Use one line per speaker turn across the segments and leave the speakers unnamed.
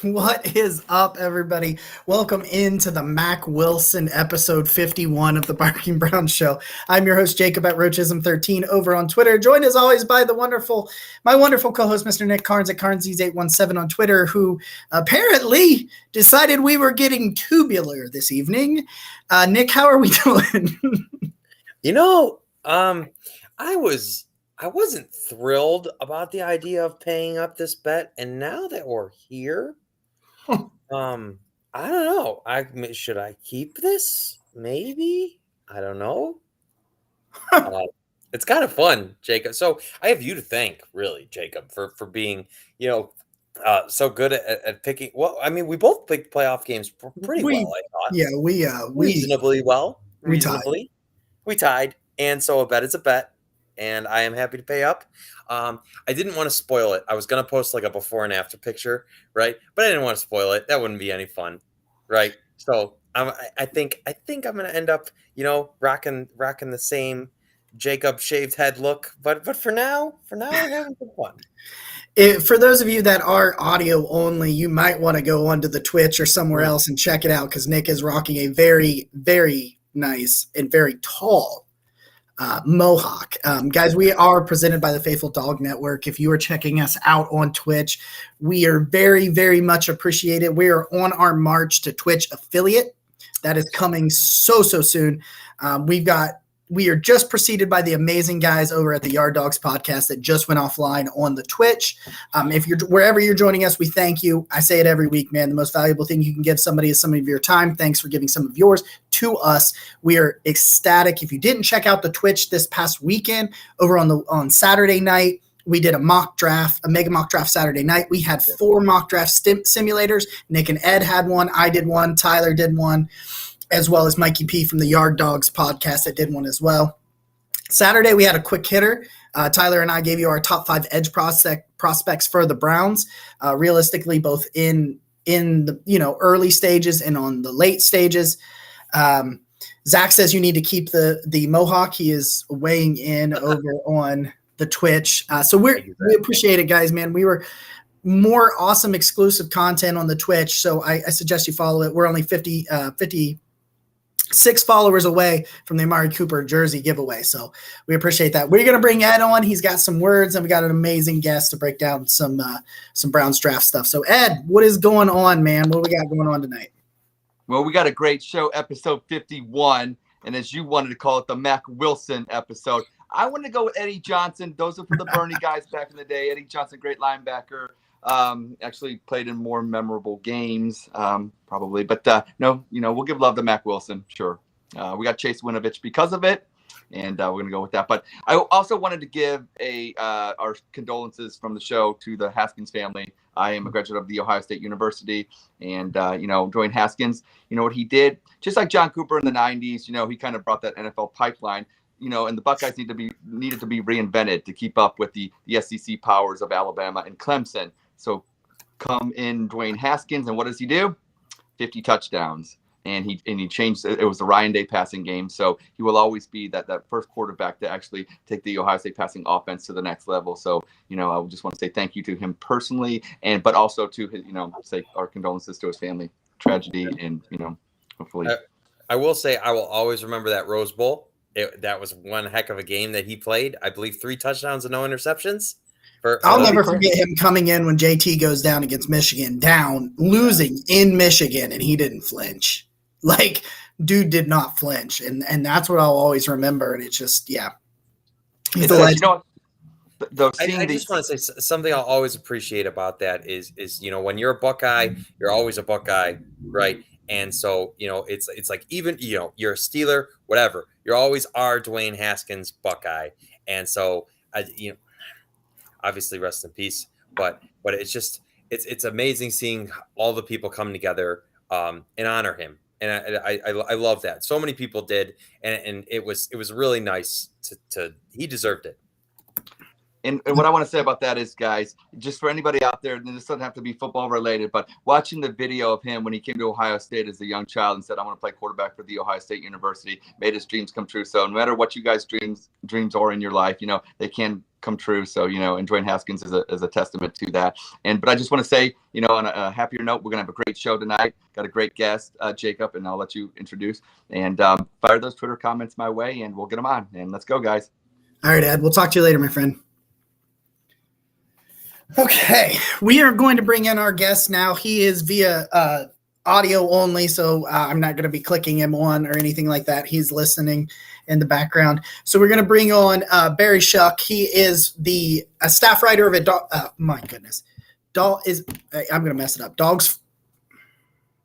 What is up, everybody? Welcome into the Mac Wilson episode 51 of the Barking Brown Show. I'm your host, Jacob at Roachism13 over on Twitter. Joined as always by my wonderful co-host, Mr. Nick Carnes at Carnesies817 on Twitter, who apparently decided we were getting tubular this evening. Nick, how are we doing?
I wasn't thrilled about the idea of paying up this bet, and now that we're here, I don't know. Should I keep this? Maybe. I don't know. It's kind of fun, Jacob. So I have you to thank, really, Jacob, for being, so good at picking. Well, I mean, we both picked playoff games pretty well, I thought.
Yeah, we
reasonably well.
we tied.
We tied, and so a bet is a bet, and I am happy to pay up. I didn't want to spoil it. I was going to post like a before and after picture, right? But I didn't want to spoil it. That wouldn't be any fun, right? So I think I'm going to end up, rocking the same Jacob shaved head look. But for now, we're having some fun.
For those of you that are audio only, you might want to go onto the Twitch or somewhere else and check it out because Nick is rocking a very, very nice and very tall mohawk. Guys, we are presented by the Faithful Dog Network. If you are checking us out on Twitch, we are very, very much appreciated. We are on our march to Twitch affiliate. That is coming so soon. We are just preceded by the amazing guys over at the Yard Dogs podcast that just went offline on the Twitch. If you're wherever you're joining us, we thank you. I say it every week, man. The most valuable thing you can give somebody is some of your time. Thanks for giving some of yours to us. We are ecstatic. If you didn't check out the Twitch this past weekend, over on Saturday night, we did a mega mock draft Saturday night. We had 4 mock draft simulators. Nick and Ed had one. I did one. Tyler did one, as well as Mikey P from the Yard Dogs podcast that did one as well. Saturday, we had a quick hitter. Tyler and I gave you our top 5 edge prospects for the Browns, realistically, both in the early stages and on the late stages. Zach says you need to keep the mohawk. He is weighing in over on the Twitch. So we appreciate it, guys, man. We were more awesome exclusive content on the Twitch, so I suggest you follow it. We're only 56 followers away from the Amari Cooper jersey giveaway, so we appreciate that. We're going to bring Ed on. He's got some words, and we got an amazing guest to break down some Browns draft stuff. So, Ed, what is going on, man? What do we got going on tonight?
Well, we got a great show, episode 51, and as you wanted to call it, the Mac Wilson episode. I wanted to go with Eddie Johnson. Those are for the Bernie guys back in the day. Eddie Johnson, great linebacker. Actually played in more memorable games, probably. But we'll give love to Mac Wilson, sure. We got Chase Winovich because of it, and we're going to go with that. But I also wanted to give our condolences from the show to the Haskins family. I am a graduate of the Ohio State University, and Dwayne Haskins, what he did, just like John Cooper in the 90s, he kind of brought that NFL pipeline. And the Buckeyes needed to be reinvented to keep up with the SEC powers of Alabama and Clemson. So come in Dwayne Haskins, and what does he do? 50 touchdowns. And he changed it. It was the Ryan Day passing game. So he will always be that first quarterback to actually take the Ohio State passing offense to the next level. So, I just want to say thank you to him personally, but also to his, say our condolences to his family. Tragedy, and hopefully.
I will say I will always remember that Rose Bowl. That was one heck of a game that he played. I believe 3 touchdowns and no interceptions.
I'll never forget him coming in when JT goes down against Michigan, losing in Michigan, and he didn't flinch. Like, dude did not flinch, and that's what I'll always remember. And it's just, yeah.
I just want to say something I'll always appreciate about that is when you're a Buckeye, you're always a Buckeye, right? And so, it's like even, you're a Steeler, whatever. You're always our Dwayne Haskins Buckeye. And so, obviously rest in peace. But it's just, it's amazing seeing all the people come together and honor him. And I love that. So many people did. And it was really nice he deserved it.
And what I want to say about that is, guys, just for anybody out there, and this doesn't have to be football related, but watching the video of him when he came to Ohio State as a young child and said, I want to play quarterback for the Ohio State University, made his dreams come true. So no matter what you guys' dreams are in your life, they can come true. So, and Dwayne Haskins is a testament to that. But I just want to say, on a happier note, we're going to have a great show tonight. Got a great guest, Jacob, and I'll let you introduce. And fire those Twitter comments my way, and we'll get them on. And let's go, guys.
All right, Ed. We'll talk to you later, my friend. Okay, we are going to bring in our guest now. He is via audio only, so I'm not going to be clicking him on or anything like that. He's listening in the background. So we're going to bring on Barry Shuck. He is a staff writer of my goodness. I'm going to mess it up. Dogs.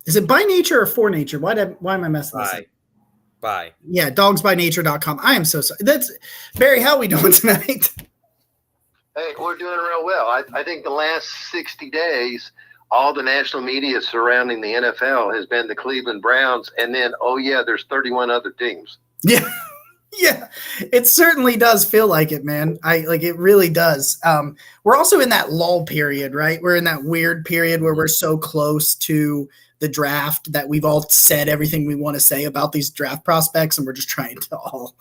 Is it By Nature or For Nature? Why am I messing this up?
Bye.
Yeah, dogsbynature.com. I am so sorry. That's Barry. How are we doing tonight?
Hey, we're doing real well. I think the last 60 days, all the national media surrounding the NFL has been the Cleveland Browns, and then, there's 31 other teams.
Yeah, yeah, it certainly does feel like it, man. It really does. We're also in that lull period, right? We're in that weird period where we're so close to the draft that we've all said everything we want to say about these draft prospects, and we're just trying to all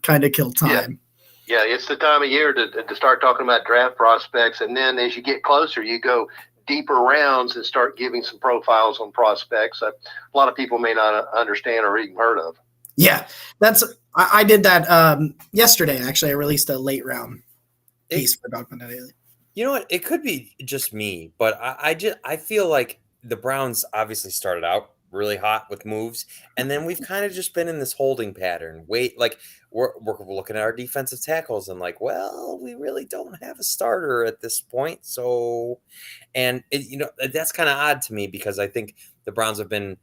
kind of kill time.
Yeah, it's the time of year to start talking about draft prospects. And then as you get closer, you go deeper rounds and start giving some profiles on prospects that a lot of people may not understand or even heard of.
Yeah, I did that yesterday, actually. I released a late round piece for Dogman Daily.
You know what? It could be just me, but I feel like the Browns obviously started out really hot with moves, and then we've kind of just been in this holding pattern. We're looking at our defensive tackles and we really don't have a starter at this point. So, and that's kind of odd to me because I think the Browns have been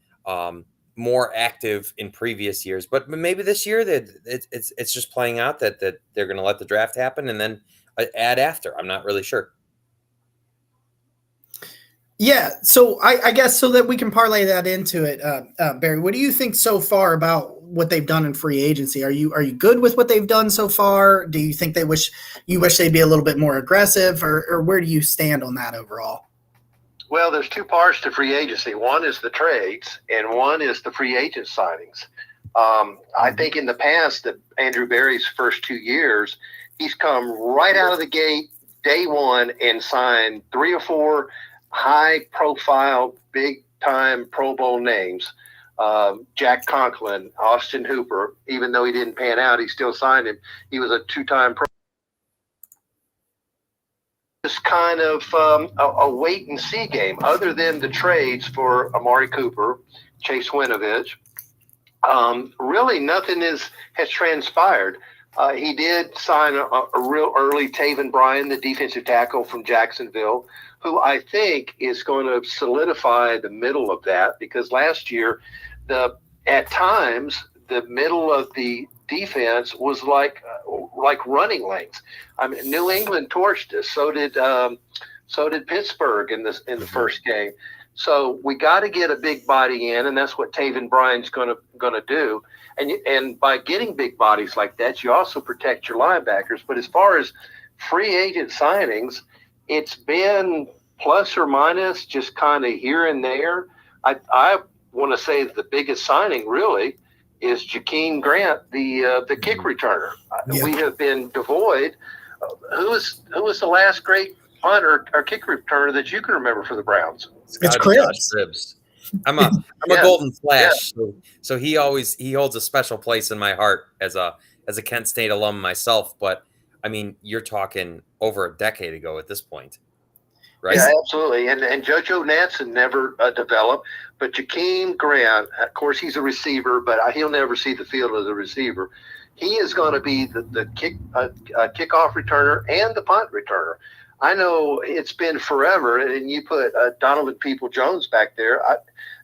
more active in previous years, but maybe this year that it's just playing out that they're going to let the draft happen and then add after. I'm not really sure.
Yeah, so I guess so that we can parlay that into it, Barry. What do you think so far about what they've done in free agency? Are you good with what they've done so far? Do you think they wish they'd be a little bit more aggressive, or where do you stand on that overall?
Well, there's two parts to free agency. One is the trades, and one is the free agent signings. I think in the past, that Andrew Berry's first 2 years, he's come right out of the gate, day one, and signed 3 or 4 high-profile, big-time Pro Bowl names. Jack Conklin, Austin Hooper. Even though he didn't pan out, he still signed him. He was a 2-time Pro. Just kind of a wait-and-see game. Other than the trades for Amari Cooper, Chase Winovich, really nothing has transpired. He did sign a real early Taven Bryan, the defensive tackle from Jacksonville, who I think is going to solidify the middle of that, because last year, at times, the middle of the defense was like running lanes. I mean, New England torched us. So did Pittsburgh in the first game. So we got to get a big body in, and that's what Taven Bryan's going to do. And by getting big bodies like that, you also protect your linebackers. But as far as free agent signings, it's been plus or minus, just kind of here and there. I want to say the biggest signing really is Jakeem Grant, the kick returner.
Yeah.
We have been devoid. Who was the last great punt or kick returner that you can remember for the Browns?
It's Chris.
Cribs. I'm a Golden Flash, so he holds a special place in my heart as a Kent State alum myself. But I mean, you're talking over a decade ago at this point, right?
Yeah, absolutely. And JoJo Natson never developed, but Jakeem Grant, of course, he's a receiver, but he'll never see the field as a receiver. He is going to be the kickoff returner and the punt returner. I know it's been forever, and you put Donovan People-Jones back there.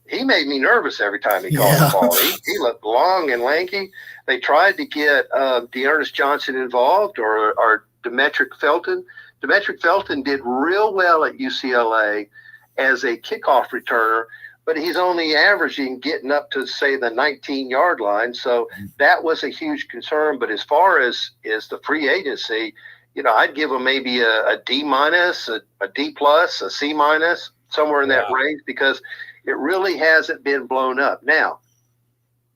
He made me nervous every time he called the ball. He looked long and lanky. They tried to get Dearness Johnson involved or Demetric Felton. Demetric Felton did real well at UCLA as a kickoff returner, but he's only averaging getting up to, say, the 19-yard line. So that was a huge concern. But as far as the free agency, I'd give them maybe a D minus, a D plus, a C minus, somewhere in that range, because it really hasn't been blown up. Now,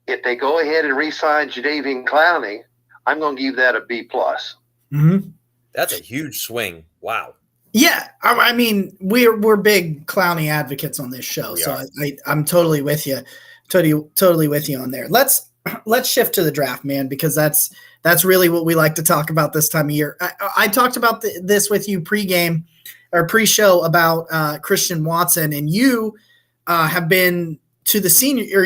if they go ahead and re-sign Jadeveon Clowney, I'm going to give that a B plus.
Mm-hmm.
That's a huge swing. Wow.
Yeah, I mean, we're big Clowney advocates on this show,
We
so
are.
I'm totally with you, totally with you on there. Let's shift to the draft, man, because that's really what we like to talk about this time of year. I talked about this with you pregame or pre-show about Christian Watson, and you have been to the senior, or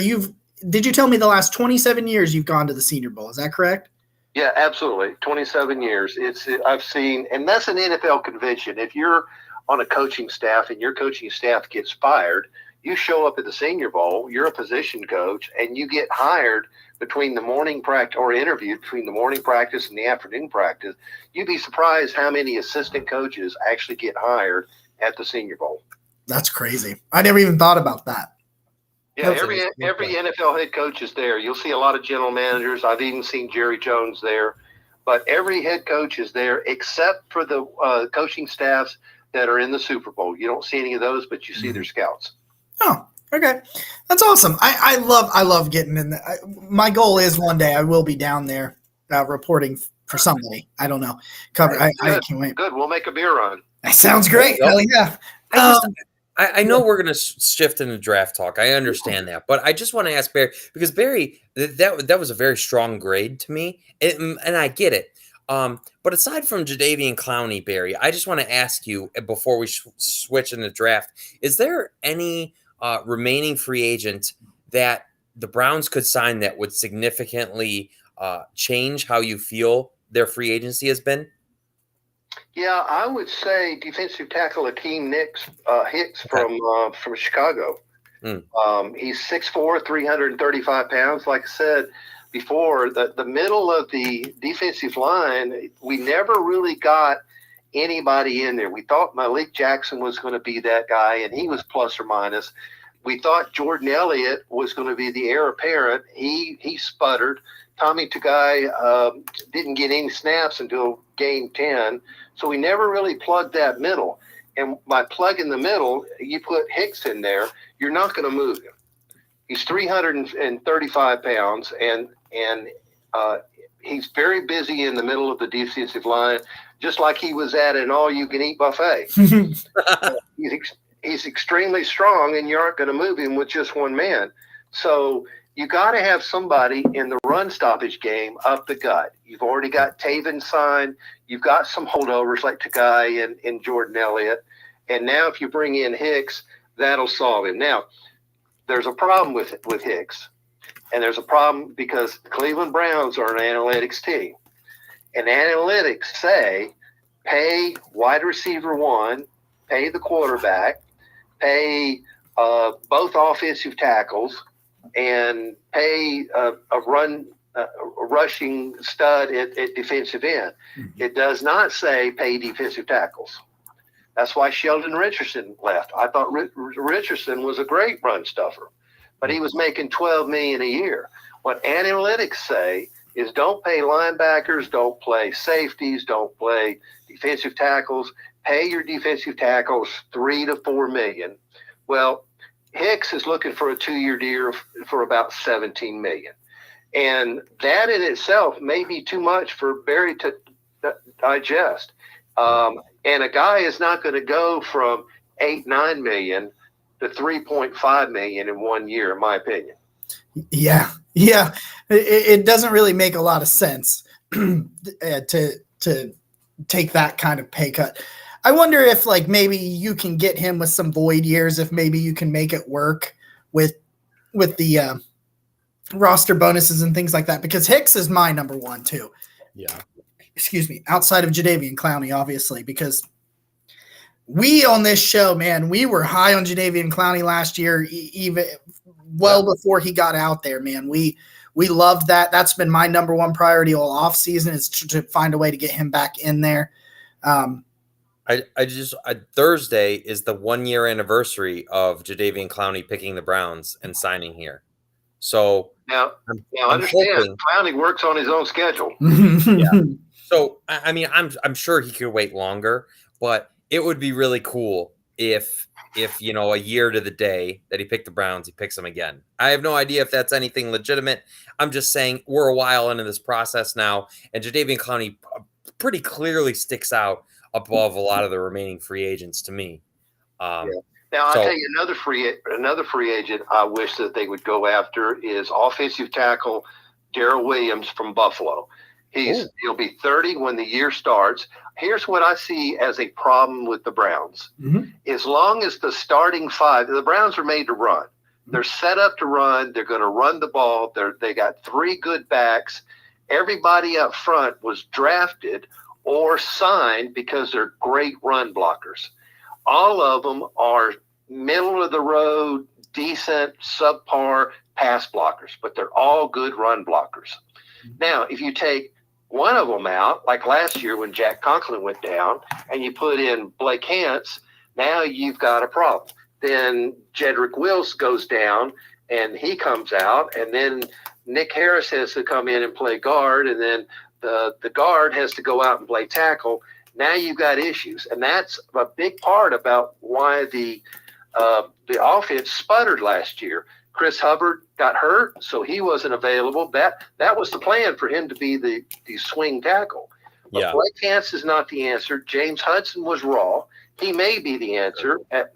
did you tell me the last 27 years you've gone to the Senior Bowl? Is that correct?
Yeah, absolutely. 27 years. I've seen, and that's an NFL convention. If you're on a coaching staff and your coaching staff gets fired, you show up at the Senior Bowl, you're a position coach, and you get hired between the morning practice or interviewed between the morning practice and the afternoon practice. You'd be surprised how many assistant coaches actually get hired at the Senior Bowl.
That's crazy. I never even thought about that.
Yeah, every NFL head coach is there. You'll see a lot of general managers. I've even seen Jerry Jones there. But every head coach is there except for the coaching staffs that are in the Super Bowl. You don't see any of those, but you see their scouts.
Oh, okay. That's awesome. I love getting in there. My goal is one day I will be down there reporting for somebody. I don't know. I can't wait.
Good. We'll make a beer run.
That sounds great. Hell yeah.
I know we're going to shift into draft talk. I understand that, but I just want to ask Barry, because Barry, that was a very strong grade to me, and I get it. But aside from Jadeveon Clowney, Barry, I just want to ask you before we switch into draft: is there any remaining free agent that the Browns could sign that would significantly change how you feel their free agency has been?
Yeah, I would say defensive tackle Akeem Hicks from Chicago. He's 6'4", 335 pounds. Like I said before, the middle of the defensive line, we never really got anybody in there. We thought Malik Jackson was going to be that guy, and he was plus or minus. We thought Jordan Elliott was going to be the heir apparent. He sputtered. Tommy Tagai didn't get any snaps until game 10. So we never really plugged that middle. And by plugging the middle, you put Hicks in there, you're not going to move him. He's 335 pounds, and he's very busy in the middle of the defensive line, just like he was at an all-you-can-eat buffet. He's extremely strong, and you aren't going to move him with just one man. So you got to have somebody in the run stoppage game up the gut. You've already got Taven signed. You've got some holdovers like Tagai and Jordan Elliott. And now if you bring in Hicks, that'll solve him. Now, there's a problem with Hicks. And there's a problem because the Cleveland Browns are an analytics team. And analytics say pay wide receiver one, pay the quarterback, pay both offensive tackles, and pay a rushing stud at defensive end. Mm-hmm. It does not say pay defensive tackles. That's why Sheldon Richardson left. I thought Richardson was a great run stuffer, but he was making $12 million a year. What analytics say is don't pay linebackers, don't play safeties, don't play defensive tackles. Pay your defensive tackles $3 to $4 million. Well, Hicks is looking for a 2-year deal for about $17 million. And that in itself may be too much for Barry to digest. And a guy is not going to go from $8-9 million to $3.5 million in 1 year, in my opinion.
Yeah. It doesn't really make a lot of sense to take that kind of pay cut. I wonder if like maybe you can get him with some void years, if maybe you can make it work with the roster bonuses and things like that, because Hicks is my number one too.
Yeah.
Excuse me. Outside of Jadeveon Clowney, obviously, because we on this show, man, we were high on Jadeveon Clowney last year, even before he got out there, man. We loved that. That's been my number one priority all off season is to find a way to get him back in there.
Thursday is the 1 year anniversary of Jadeveon Clowney picking the Browns and signing here. So
now understand Clowney works on his own schedule.
Yeah. So I mean, I'm sure he could wait longer, but it would be really cool if a year to the day that he picked the Browns, he picks them again. I have no idea if that's anything legitimate. I'm just saying we're a while into this process now, and Jadeveon Clowney pretty clearly sticks out above a lot of the remaining free agents to me.
Now I'll tell you another free agent I wish that they would go after is offensive tackle Darrell Williams from Buffalo. He'll be 30 when the year starts. Here's what I see as a problem with the Browns.
Mm-hmm.
As long as the starting five, the Browns are made to run. They're set up to run. They're going to run the ball. They got 3 good backs. Everybody up front was drafted or signed because they're great run blockers. All of them are middle of the road, decent, subpar pass blockers, but they're all good run blockers. Now, if you take one of them out, like last year when Jack Conklin went down, and you put in Blake Hance, now you've got a problem. Then Jedrick Wills goes down, and he comes out, and then Nick Harris has to come in and play guard, and then the guard has to go out and play tackle. Now you've got issues, and that's a big part about why the offense sputtered last year. Chris Hubbard got hurt, so he wasn't available. That was the plan for him to be the swing tackle. But Blake Hance is not the answer. James Hudson was raw. He may be the answer at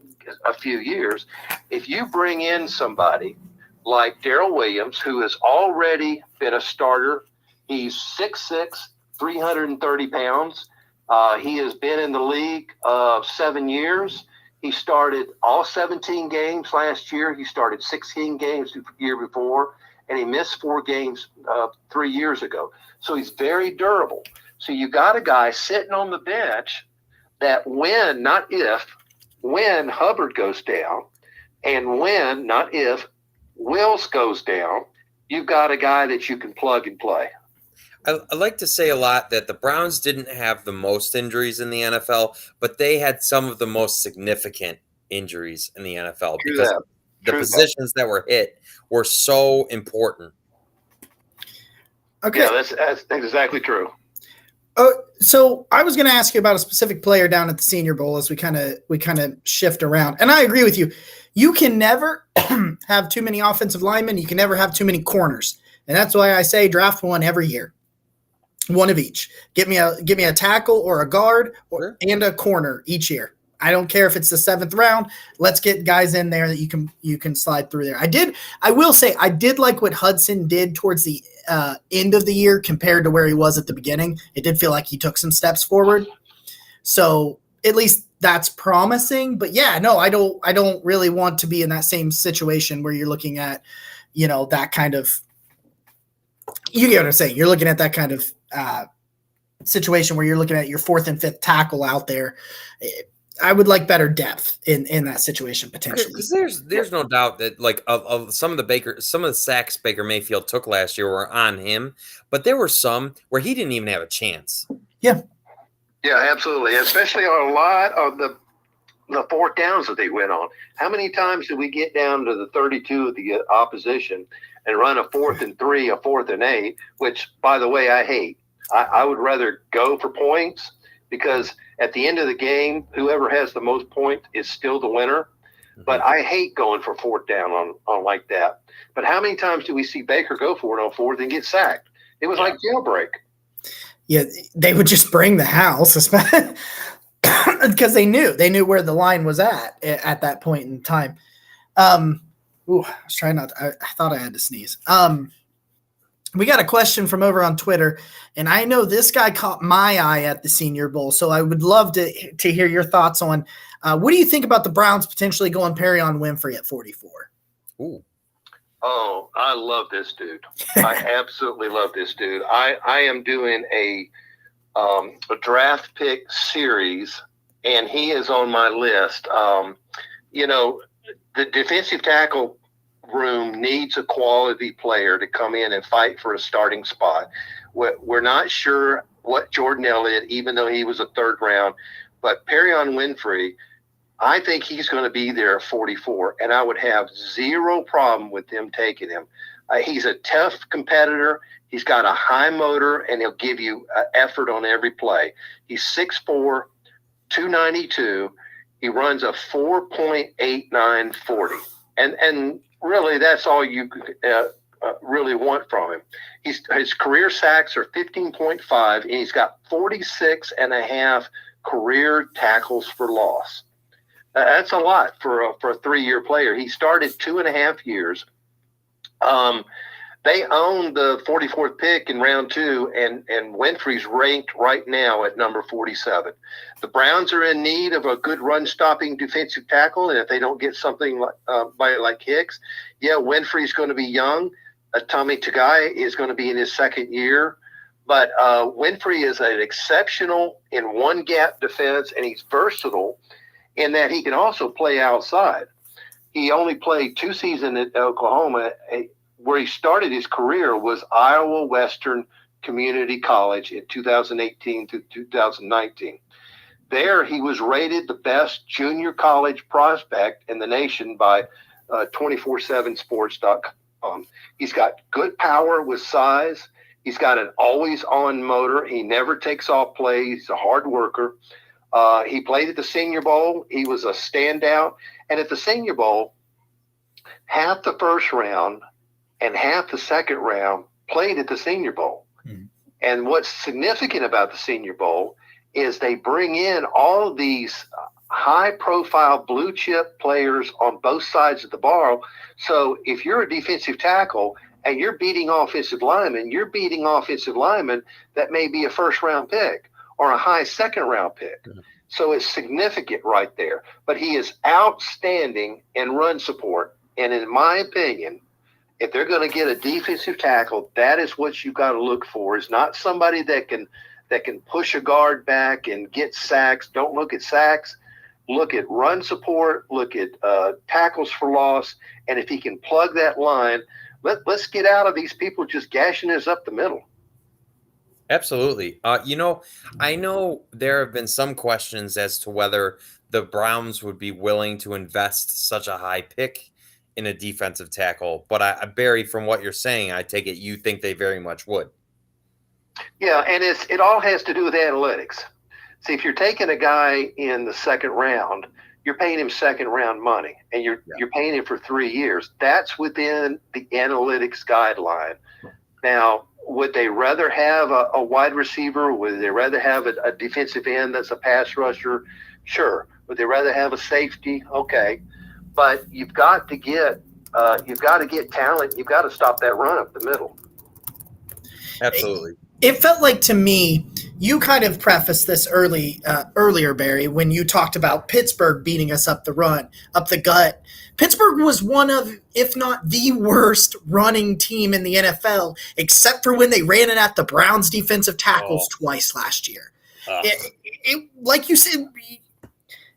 a few years. If you bring in somebody like Darrell Williams, who has already been a starter, he's 6'6", 330 pounds. He has been in the league 7 years. He started all 17 games last year. He started 16 games the year before, and he missed 4 games 3 years ago. So he's very durable. So you got a guy sitting on the bench that when, not if, when Hubbard goes down, and when, not if, Wills goes down, you've got a guy that you can plug and play.
I like to say a lot that the Browns didn't have the most injuries in the NFL, but they had some of the most significant injuries in the NFL because the positions that were hit were so important.
Okay, yeah, that's exactly true.
So I was going to ask you about a specific player down at the Senior Bowl as we kind of shift around, and I agree with you. You can never have too many offensive linemen. You can never have too many corners, and that's why I say draft one every year. One of each. Give me a tackle or a guard and a corner each year. I don't care if it's the 7th round. Let's get guys in there that you can slide through there. I will say I did like what Hudson did towards the end of the year compared to where he was at the beginning. It did feel like he took some steps forward. So at least that's promising. But yeah, no, I don't really want to be in that same situation where you're looking at, that kind of. You get what I'm saying. You're looking at that kind of situation where you're looking at your 4th and 5th tackle out there. I would like better depth in that situation potentially.
Because there's no doubt that of some of the sacks Baker Mayfield took last year were on him, but there were some where he didn't even have a chance.
Yeah.
Yeah, absolutely. Especially on a lot of the 4th downs that they went on. How many times did we get down to the 32 of the opposition and run a 4th and 3, a 4th and 8, which, by the way, I hate. I would rather go for points because at the end of the game, whoever has the most points is still the winner. Mm-hmm. But I hate going for 4th down on like that. But how many times do we see Baker go for it on 4th and get sacked? It was like jailbreak. Yeah,
they would just bring the house, because they knew where the line was at that point in time. I was trying not to, I thought I had to sneeze. We got a question from over on Twitter, and I know this guy caught my eye at the Senior Bowl, so I would love to hear your thoughts on what do you think about the Browns potentially going Perion Winfrey at 44?
Ooh.
Oh, I love this dude. I absolutely love this dude. I am doing a draft pick series, and he is on my list. The defensive tackle room needs a quality player to come in and fight for a starting spot. We're not sure what Jordan Elliott, even though he was a 3rd round, but Perion Winfrey, I think he's going to be there at 44, and I would have zero problem with them taking him. He's a tough competitor. He's got a high motor, and he'll give you effort on every play. He's 6'4", 292. He runs a 4.89 40. And really, that's all you really want from him. His career sacks are 15.5, and he's got 46 and a half career tackles for loss. That's a lot for a 3-year player. He started 2.5 years. They own the 44th pick in round 2, and Winfrey's ranked right now at number 47. The Browns are in need of a good run-stopping defensive tackle, and if they don't get something like Hicks, Winfrey's going to be young. Tommy Tagai is going to be in his 2nd year. But Winfrey is an exceptional in one-gap defense, and he's versatile in that he can also play outside. He only played 2 seasons at Oklahoma. Where he started his career was Iowa Western Community College in 2018 to 2019. There, he was rated the best junior college prospect in the nation by 247sports.com. He's got good power with size. He's got an always-on motor. He never takes off plays. He's a hard worker. He played at the Senior Bowl. He was a standout. And at the Senior Bowl, half the first round and half the second round played at the Senior Bowl. Mm-hmm. And what's significant about the Senior Bowl is they bring in all of these high-profile blue-chip players on both sides of the ball. So if you're a defensive tackle and you're beating offensive linemen, that may be a first-round pick or a high second-round pick. Mm-hmm. So it's significant right there. But he is outstanding in run support. And in my opinion, if they're going to get a defensive tackle, that is what you've got to look for. Is not somebody that can push a guard back and get sacks. Don't look at sacks. Look at run support. Look at tackles for loss. And if he can plug that line, let's get out of these people just gashing us up the middle.
Absolutely. I know there have been some questions as to whether the Browns would be willing to invest such a high pick in a defensive tackle, but Barry, from what you're saying, I take it you think they very much would.
Yeah, and it all has to do with analytics. See, if you're taking a guy in the 2nd round, you're paying him 2nd round money, and you're paying him for 3 years. That's within the analytics guideline. Now, would they rather have a wide receiver? Would they rather have a defensive end that's a pass rusher? Sure. Would they rather have a safety? Okay. But you've got to get talent. You've got to stop that run up the middle.
Absolutely.
It felt like to me, you kind of prefaced this earlier, Barry, when you talked about Pittsburgh beating us up the gut. Pittsburgh was one of, if not the worst running team in the NFL, except for when they ran it at the Browns defensive tackles twice last year. Like you said,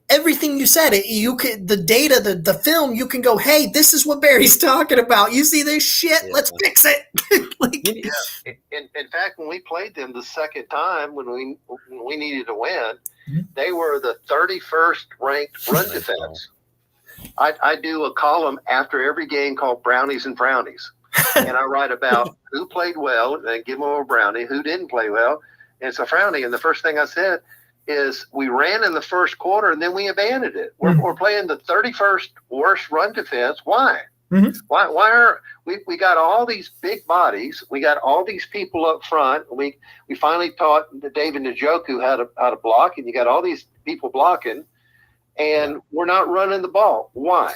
everything you said, the data, the film, you can go, hey, this is what Barry's talking about. You see this shit? Yeah. Let's fix it.
In fact, when we played them the second time, when we needed to win, they were the 31st ranked run defense. I do a column after every game called Brownies and Frownies. And I write about who played well and give them a brownie, who didn't play well, and it's a frownie. And the first thing I said is we ran in the first quarter and then we abandoned it. We're playing the 31st worst run defense. Why? Mm-hmm. Why are we got all these big bodies? We got all these people up front. We finally taught David Njoku how to block, and you got all these people blocking, and we're not running the ball. Why?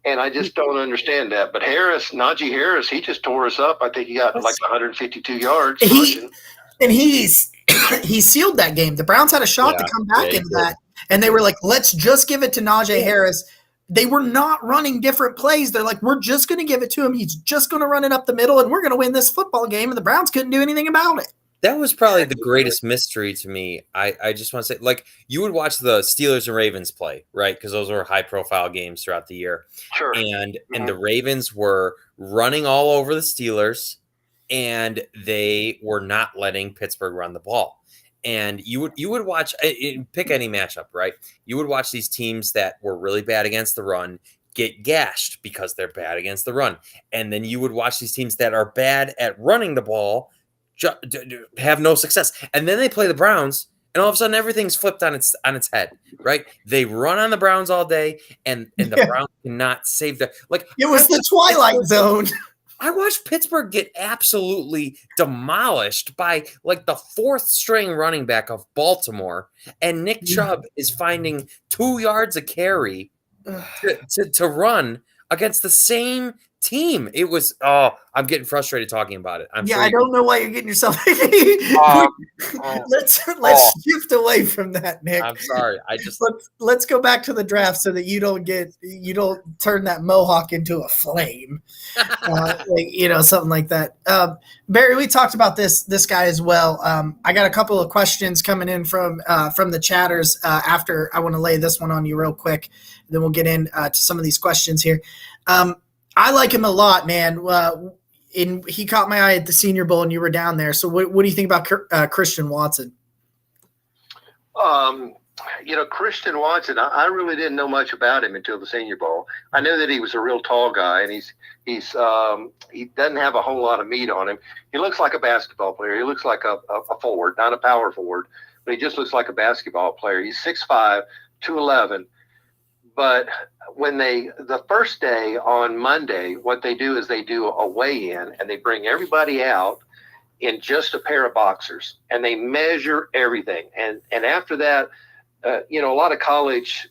And I just don't understand that. But Najee Harris, he just tore us up. I think he got like 152 yards.
He sealed that game. The Browns had a shot to come back into that, and they were like, let's just give it to Najee Harris. They were not running different plays. They're like, we're just going to give it to him. He's just going to run it up the middle, and we're going to win this football game, and the Browns couldn't do anything about it.
That was probably the greatest mystery to me. I just want to say, like, you would watch the Steelers and Ravens play, right? Because those were high-profile games throughout the year.
Sure.
And the Ravens were running all over the Steelers, and they were not letting Pittsburgh run the ball. And you would watch, pick any matchup, right? You would watch these teams that were really bad against the run get gashed because they're bad against the run. And then you would watch these teams that are bad at running the ball have no success. And then they play the Browns, and all of a sudden everything's flipped on its head, right? They run on the Browns all day, and the Browns cannot save the, like,
it was the Twilight Zone.
I watched Pittsburgh get absolutely demolished by like the fourth string running back of Baltimore, and Nick Chubb is finding 2 yards a carry to run against the same team. It was I'm getting frustrated talking about it. I'm sure
I don't know why you're getting yourself. Let's shift away from that, Nick.
I'm sorry. I just
let's go back to the draft so that you don't turn that mohawk into a flame, something like that. Barry, we talked about this guy as well. I got a couple of questions coming in from the chatters. After I want to lay this one on you real quick, then we'll get in to some of these questions here. I like him a lot, man. He caught my eye at the Senior Bowl, and you were down there. So, what do you think about Christian Watson?
Christian Watson, I really didn't know much about him until the Senior Bowl. I knew that he was a real tall guy, and he doesn't have a whole lot of meat on him. He looks like a basketball player. He looks like a forward, not a power forward, but he just looks like a basketball player. He's 6'5", 211. But when the first day on Monday, what they do is they do a weigh-in, and they bring everybody out in just a pair of boxers, and they measure everything. And after that, a lot of college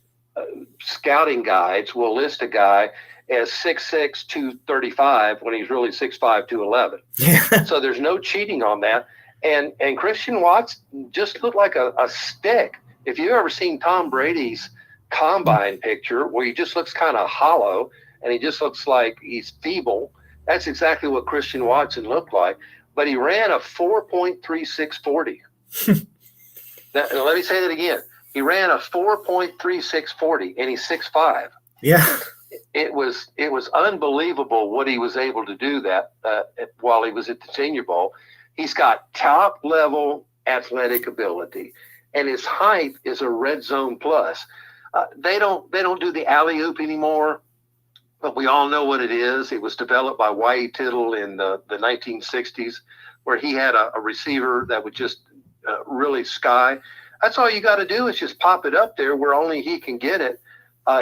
scouting guides will list a guy as 6'6", 235 when he's really 6'5", 211.
Yeah.
So there's no cheating on that. And Christian Watson just looked like a stick. If you've ever seen Tom Brady's combine picture where he just looks kind of hollow and he just looks like he's feeble, that's exactly what Christian Watson looked like. But he ran a 4.3640. Now, let me say that again. He ran a 4.3640, and he's 6'5".
Yeah.
It was unbelievable what he was able to do that while he was at the Senior Bowl. He's got top level athletic ability, and his height is a red zone plus. They don't do the alley-oop anymore, but we all know what it is. It was developed by Whitey Tittle in the 1960s, where he had a receiver that would just really sky. That's all you got to do is just pop it up there where only he can get it.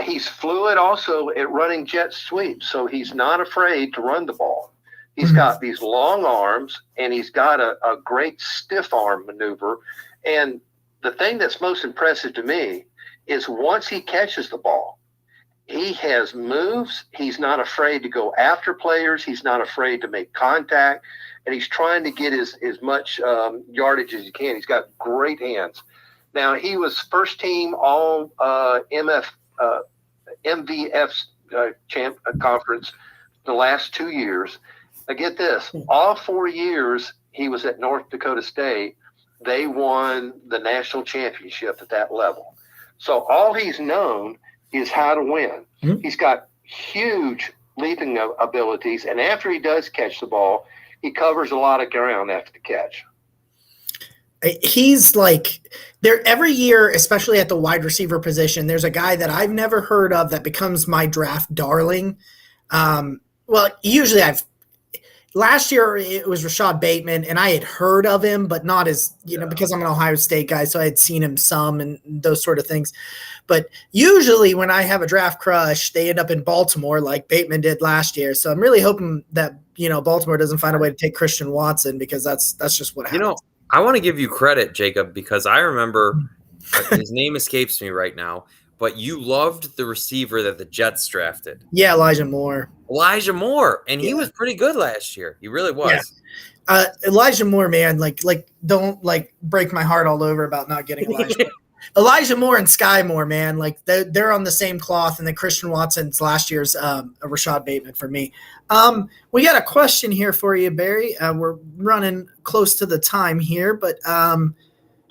He's fluid also at running jet sweeps, so he's not afraid to run the ball. He's got these long arms, and he's got a great stiff arm maneuver. And the thing that's most impressive to me is once he catches the ball, he has moves. He's not afraid to go after players. He's not afraid to make contact, and he's trying to get as much yardage as he can. He's got great hands. Now, he was first team all MVF conference the last 2 years. Now, get this. All 4 years he was at North Dakota State, they won the national championship at that level. So all he's known is how to win. Mm-hmm. He's got huge leaping abilities, and after he does catch the ball, he covers a lot of ground after the catch.
He's like there every year, especially at the wide receiver position. There's a guy that I've never heard of that becomes my draft darling. Usually last year it was Rashad Bateman, and I had heard of him, but not as, because I'm an Ohio State guy, so I had seen him some and those sort of things. But usually when I have a draft crush, they end up in Baltimore like Bateman did last year. So I'm really hoping that, Baltimore doesn't find a way to take Christian Watson, because that's just what happens.
I want to give you credit, Jacob, because I remember his name escapes me right now, but you loved the receiver that the Jets drafted.
Yeah, Elijah Moore.
And he was pretty good last year. He really was.
Yeah. Elijah Moore, man, don't break my heart all over about not getting Elijah Moore. Elijah Moore and Sky Moore, man, they're on the same cloth, and then Christian Watson's last year's Rashad Bateman for me. We got a question here for you, Barry. We're running close to the time here, but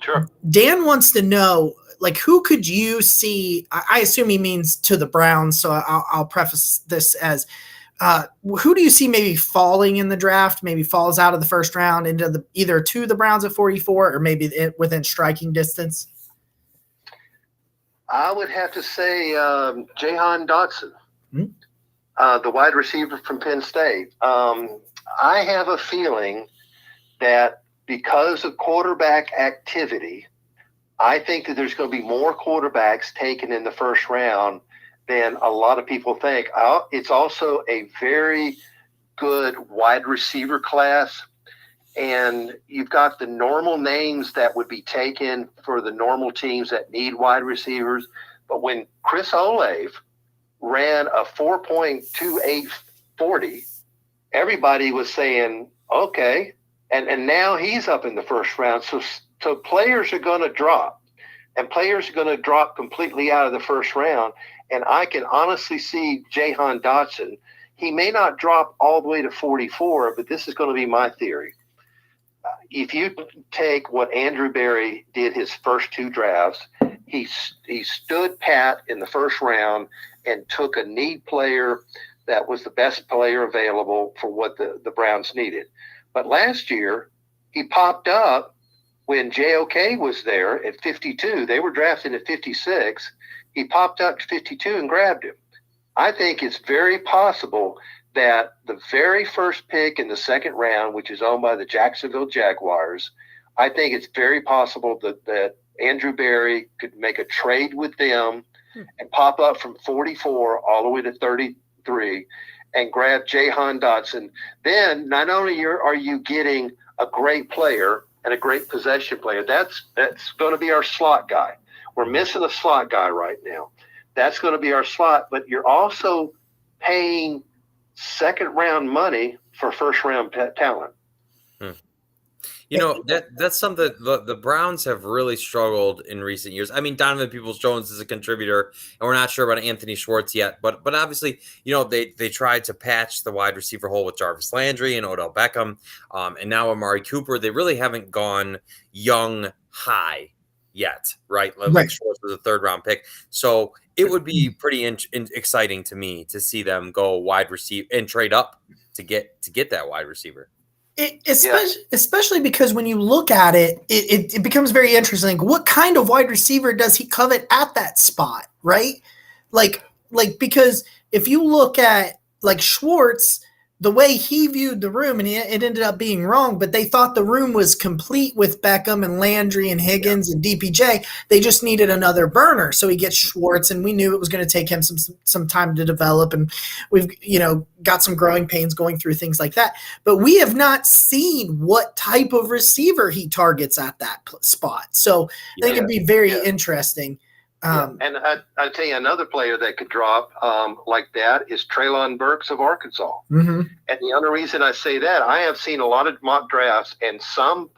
sure.
Dan wants to know, who could you see? I assume he means to the Browns, so I'll preface this as who do you see maybe falling in the draft, maybe falls out of the first round into either to the Browns at 44 or maybe within striking distance?
I would have to say Jahan Dotson, the wide receiver from Penn State. I have a feeling that because of quarterback activity, I think that there's going to be more quarterbacks taken in the first round than a lot of people think. It's also a very good wide receiver class. And you've got the normal names that would be taken for the normal teams that need wide receivers. But when Chris Olave ran a 4.2840, everybody was saying, okay. And now he's up in the first round. So players are going to drop. And players are going to drop completely out of the first round. And I can honestly see Jahan Dotson. He may not drop all the way to 44, but this is going to be my theory. If you take what Andrew Berry did his first two drafts, he stood pat in the first round and took a need player that was the best player available for what the Browns needed. But last year, he popped up when JOK was there at 52. They were drafted at 56. He popped up to 52 and grabbed him. I think it's very possible that the very first pick in the second round, which is owned by the Jacksonville Jaguars, I think it's very possible that Andrew Berry could make a trade with them and pop up from 44 all the way to 33 and grab Jahan Dotson. Then not only are you getting a great player and a great possession player, that's going to be our slot guy. We're missing a slot guy right now. That's going to be our slot, but you're also paying second round money for first round talent.
You know, that's something the Browns have really struggled in recent years. I mean, Donovan Peoples-Jones is a contributor, and we're not sure about Anthony Schwartz yet. But obviously, you know, they tried to patch the wide receiver hole with Jarvis Landry and Odell Beckham, and now Amari Cooper. They really haven't gone young high yet, right? Like Schwartz was a third round pick. So it would be pretty exciting to me to see them go wide receiver and trade up to get that wide receiver.
Especially because when you look at it, it becomes very interesting. What kind of wide receiver does he covet at that spot, right? Like because if you look at like Schwartz, the way he viewed the room, and it ended up being wrong, but they thought the room was complete with Beckham and Landry and Higgins and DPJ. They just needed another burner. So he gets Schwartz, and we knew it was going to take him some time to develop. And we've, got some growing pains going through things like that. But we have not seen what type of receiver he targets at that spot. So I think it'd be very interesting.
And I'll tell you another player that could drop like that is Treylon Burks of Arkansas.
Mm-hmm.
And the only reason I say that, I have seen a lot of mock drafts, and some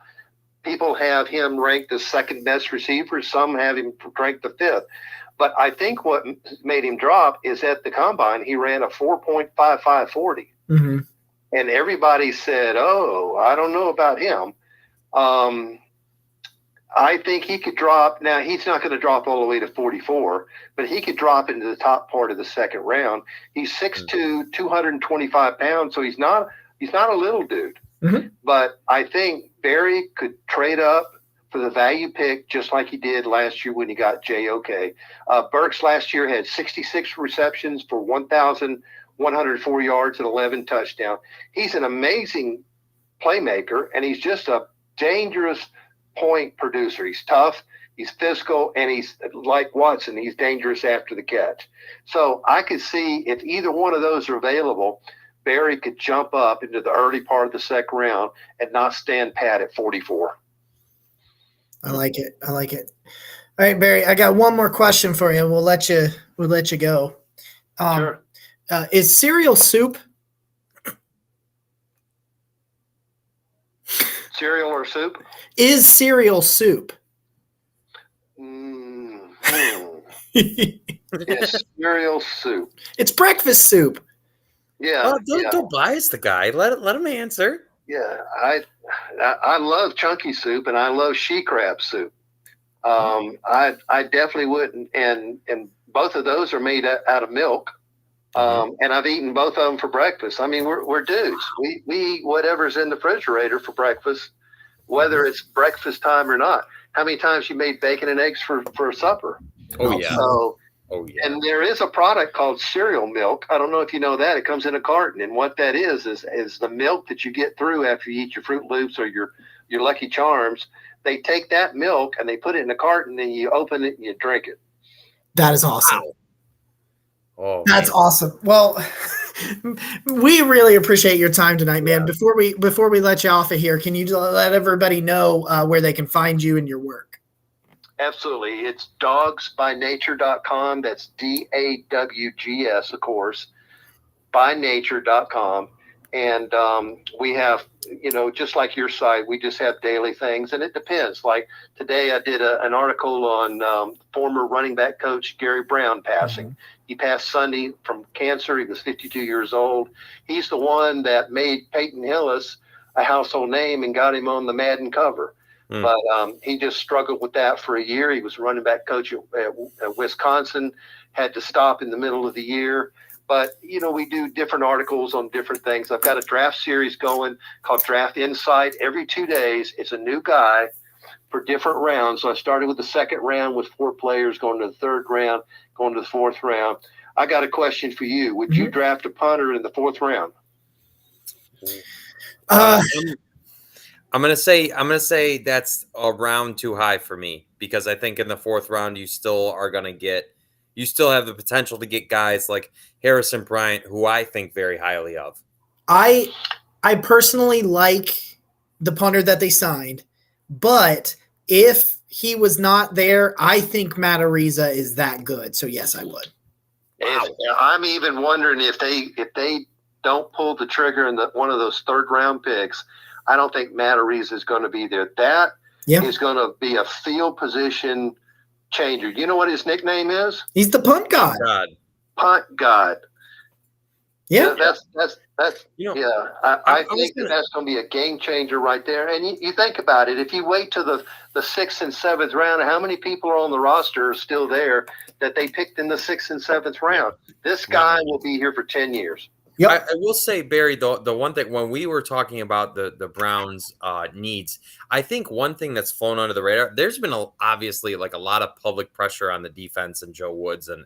people have him ranked the second best receiver. Some have him ranked the fifth. But I think what made him drop is at the combine, he ran a 4.5540.
Mm-hmm.
And everybody said, oh, I don't know about him. I think he could drop. Now, he's not going to drop all the way to 44, but he could drop into the top part of the second round. He's 6'2", 225 pounds, so he's not a little dude.
Mm-hmm.
But I think Barry could trade up for the value pick just like he did last year when he got JOK. Burks last year had 66 receptions for 1,104 yards and 11 touchdowns. He's an amazing playmaker, and he's just a dangerous point producer. He's tough, he's physical, and he's like Watson. He's dangerous after the catch. So I could see if either one of those are available, Barry could jump up into the early part of the second round and not stand pat at 44.
I like it. All right, Barry, I got one more question for you. We'll let you go.
Sure.
Is cereal soup?
Cereal or soup?
Is cereal soup?
It's cereal soup.
It's breakfast soup.
Yeah.
Don't bias the guy. Let him answer.
Yeah, I love chunky soup, and I love she crab soup. I definitely wouldn't, and both of those are made out of milk. And I've eaten both of them for breakfast. I mean, we're dudes. We eat whatever's in the refrigerator for breakfast, whether it's breakfast time or not. How many times you made bacon and eggs for supper?
Oh yeah.
And there is a product called cereal milk. I don't know if you know that. It comes in a carton, and what that is the milk that you get through after you eat your Fruit Loops or your Lucky Charms. They take that milk and they put it in a carton, and you open it and you drink it.
That is awesome.
Wow. Oh,
that's awesome. Well, We really appreciate your time tonight, man.
Yeah.
Before we let you off of here, can you let everybody know where they can find you and your work?
Absolutely. It's dogsbynature.com. That's DAWGS, of course, bynature.com. And we have, just like your site, we just have daily things. And it depends. Like today, I did an article on former running back coach Gary Brown passing.
Mhm.
He passed Sunday from cancer. He was 52 years old. He's the one that made Peyton Hillis a household name and got him on the Madden cover. But he just struggled with that for a year. He was running back coach at Wisconsin, had to stop in the middle of the year. But, we do different articles on different things. I've got a draft series going called Draft Insight. Every 2 days, it's a new guy for different rounds. So I started with the second round with 4 players, going to the third round, going to the fourth round. I got a question for you. Would you draft a punter in the 4th round?
I'm gonna say that's a round too high for me, because I think in the 4th round you still have the potential to get guys like Harrison Bryant, who I think very highly of.
I personally like the punter that they signed, but if he was not there, I think Matt Ariza is that good. So yes, I would.
Wow.
I'm even wondering if they don't pull the trigger in one of those 3rd round picks, I don't think Matt Ariza is going to be there. That is going to be a field position changer. You know what his nickname is?
He's the punt god.
Punt god.
Yeah.
That's I think that's going to be a game changer right there. And you think about it, if you wait to the 6th and 7th round, how many people are on the roster are still there that they picked in the 6th and 7th round? This guy will be here for 10 years.
Yep.
I will say, Barry, the one thing, when we were talking about the Browns' needs, I think one thing that's flown under the radar, there's been obviously like a lot of public pressure on the defense and Joe Woods and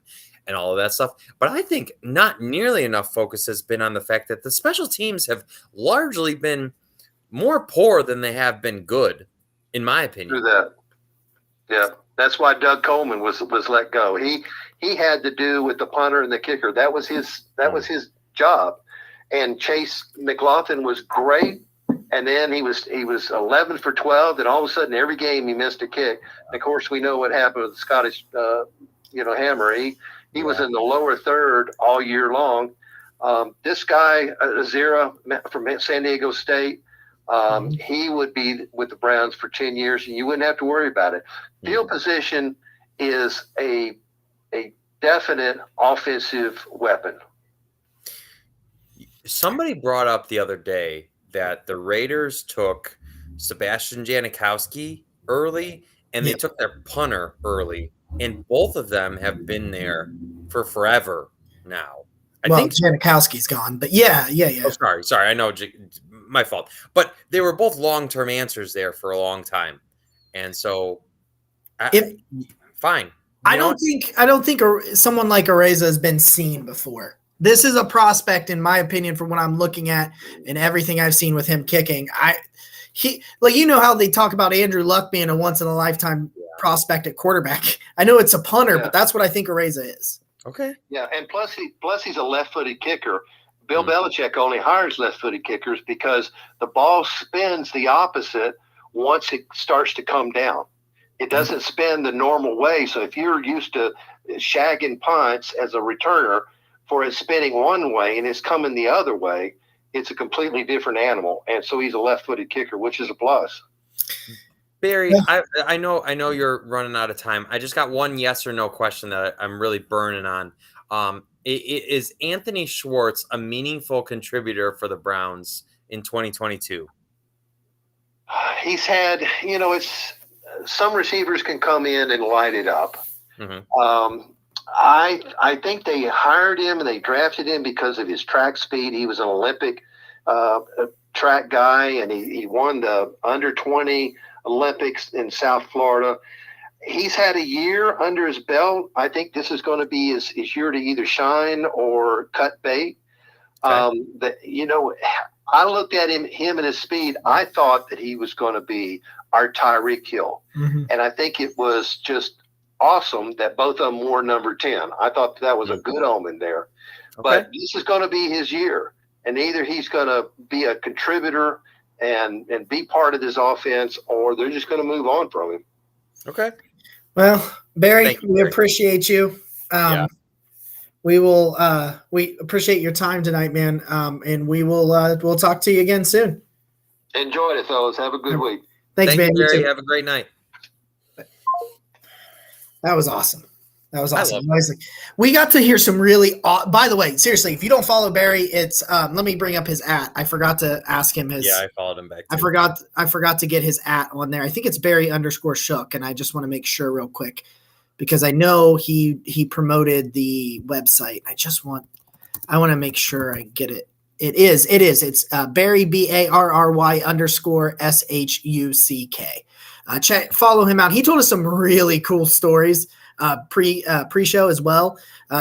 all of that stuff. But I think not nearly enough focus has been on the fact that the special teams have largely been more poor than they have been good, in my opinion.
Through that. Yeah. That's why Doug Coleman was let go. He had to do with the punter and the kicker. That was his job. And Chase McLaughlin was great, and then he was 11 for 12, and all of a sudden every game he missed a kick. And of course, we know what happened with the Scottish Hammer. He was in the lower third all year long. This guy Azira from San Diego State, he would be with the Browns for 10 years, and you wouldn't have to worry about it. Field position is a definite offensive weapon.
Somebody brought up the other day that the Raiders took Sebastian Janikowski early, and they took their punter early, and both of them have been there for forever now. I think
Janikowski's gone, but yeah.
Oh, sorry. I know, my fault. But they were both long-term answers there for a long time, and so fine.
I don't think someone like Areza has been seen before. This is a prospect, in my opinion, from what I'm looking at and everything I've seen with him kicking. How they talk about Andrew Luck being a once in a lifetime prospect at quarterback. I know it's a punter, but that's what I think Areza is.
Okay.
Yeah, and plus he's a left-footed kicker. Bill Belichick only hires left-footed kickers because the ball spins the opposite once it starts to come down. It doesn't spin the normal way. So if you're used to shagging punts as a returner, for it spinning one way and it's coming the other way, it's a completely different animal. And so he's a left-footed kicker, which is a plus.
Barry, I know you're running out of time. I just got one yes or no question that I'm really burning on. Is Anthony Schwartz a meaningful contributor for the Browns in 2022?
He's had, it's some receivers can come in and light it up. Mm-hmm. I think they hired him and they drafted him because of his track speed. He was an Olympic track guy, and he won the under 20 Olympics in South Florida. He's had a year under his belt. I think this is going to be his year to either shine or cut bait. Okay. I looked at him and his speed. I thought that he was going to be our Tyreek Hill. Mm-hmm. And I think it was just awesome that both of them wore number 10. I thought that was a good omen there. But this is going to be his year, and either he's going to be a contributor and be part of this offense, or they're just going to move on from him.
Okay.
Well, Barry,
You,
we appreciate you. We will. We appreciate your time tonight, man. And we will. We'll talk to you again soon.
Enjoyed it, fellas. Have a good week.
Thanks,
Thank
man.
you, Barry. Have a great night.
That was awesome. That was awesome.
I
We got to hear some really. By the way, seriously, if you don't follow Barry, it's. Let me bring up his @. I forgot to ask him his.
Yeah, I followed him back. Too.
I forgot to get his @ on there. I think it's Barry_Shuck, and I just want to make sure real quick because I know he promoted the website. I want to make sure I get it. It is. It's Barry BARRY_SHUCK. Follow him out. He told us some really cool stories pre-show as well.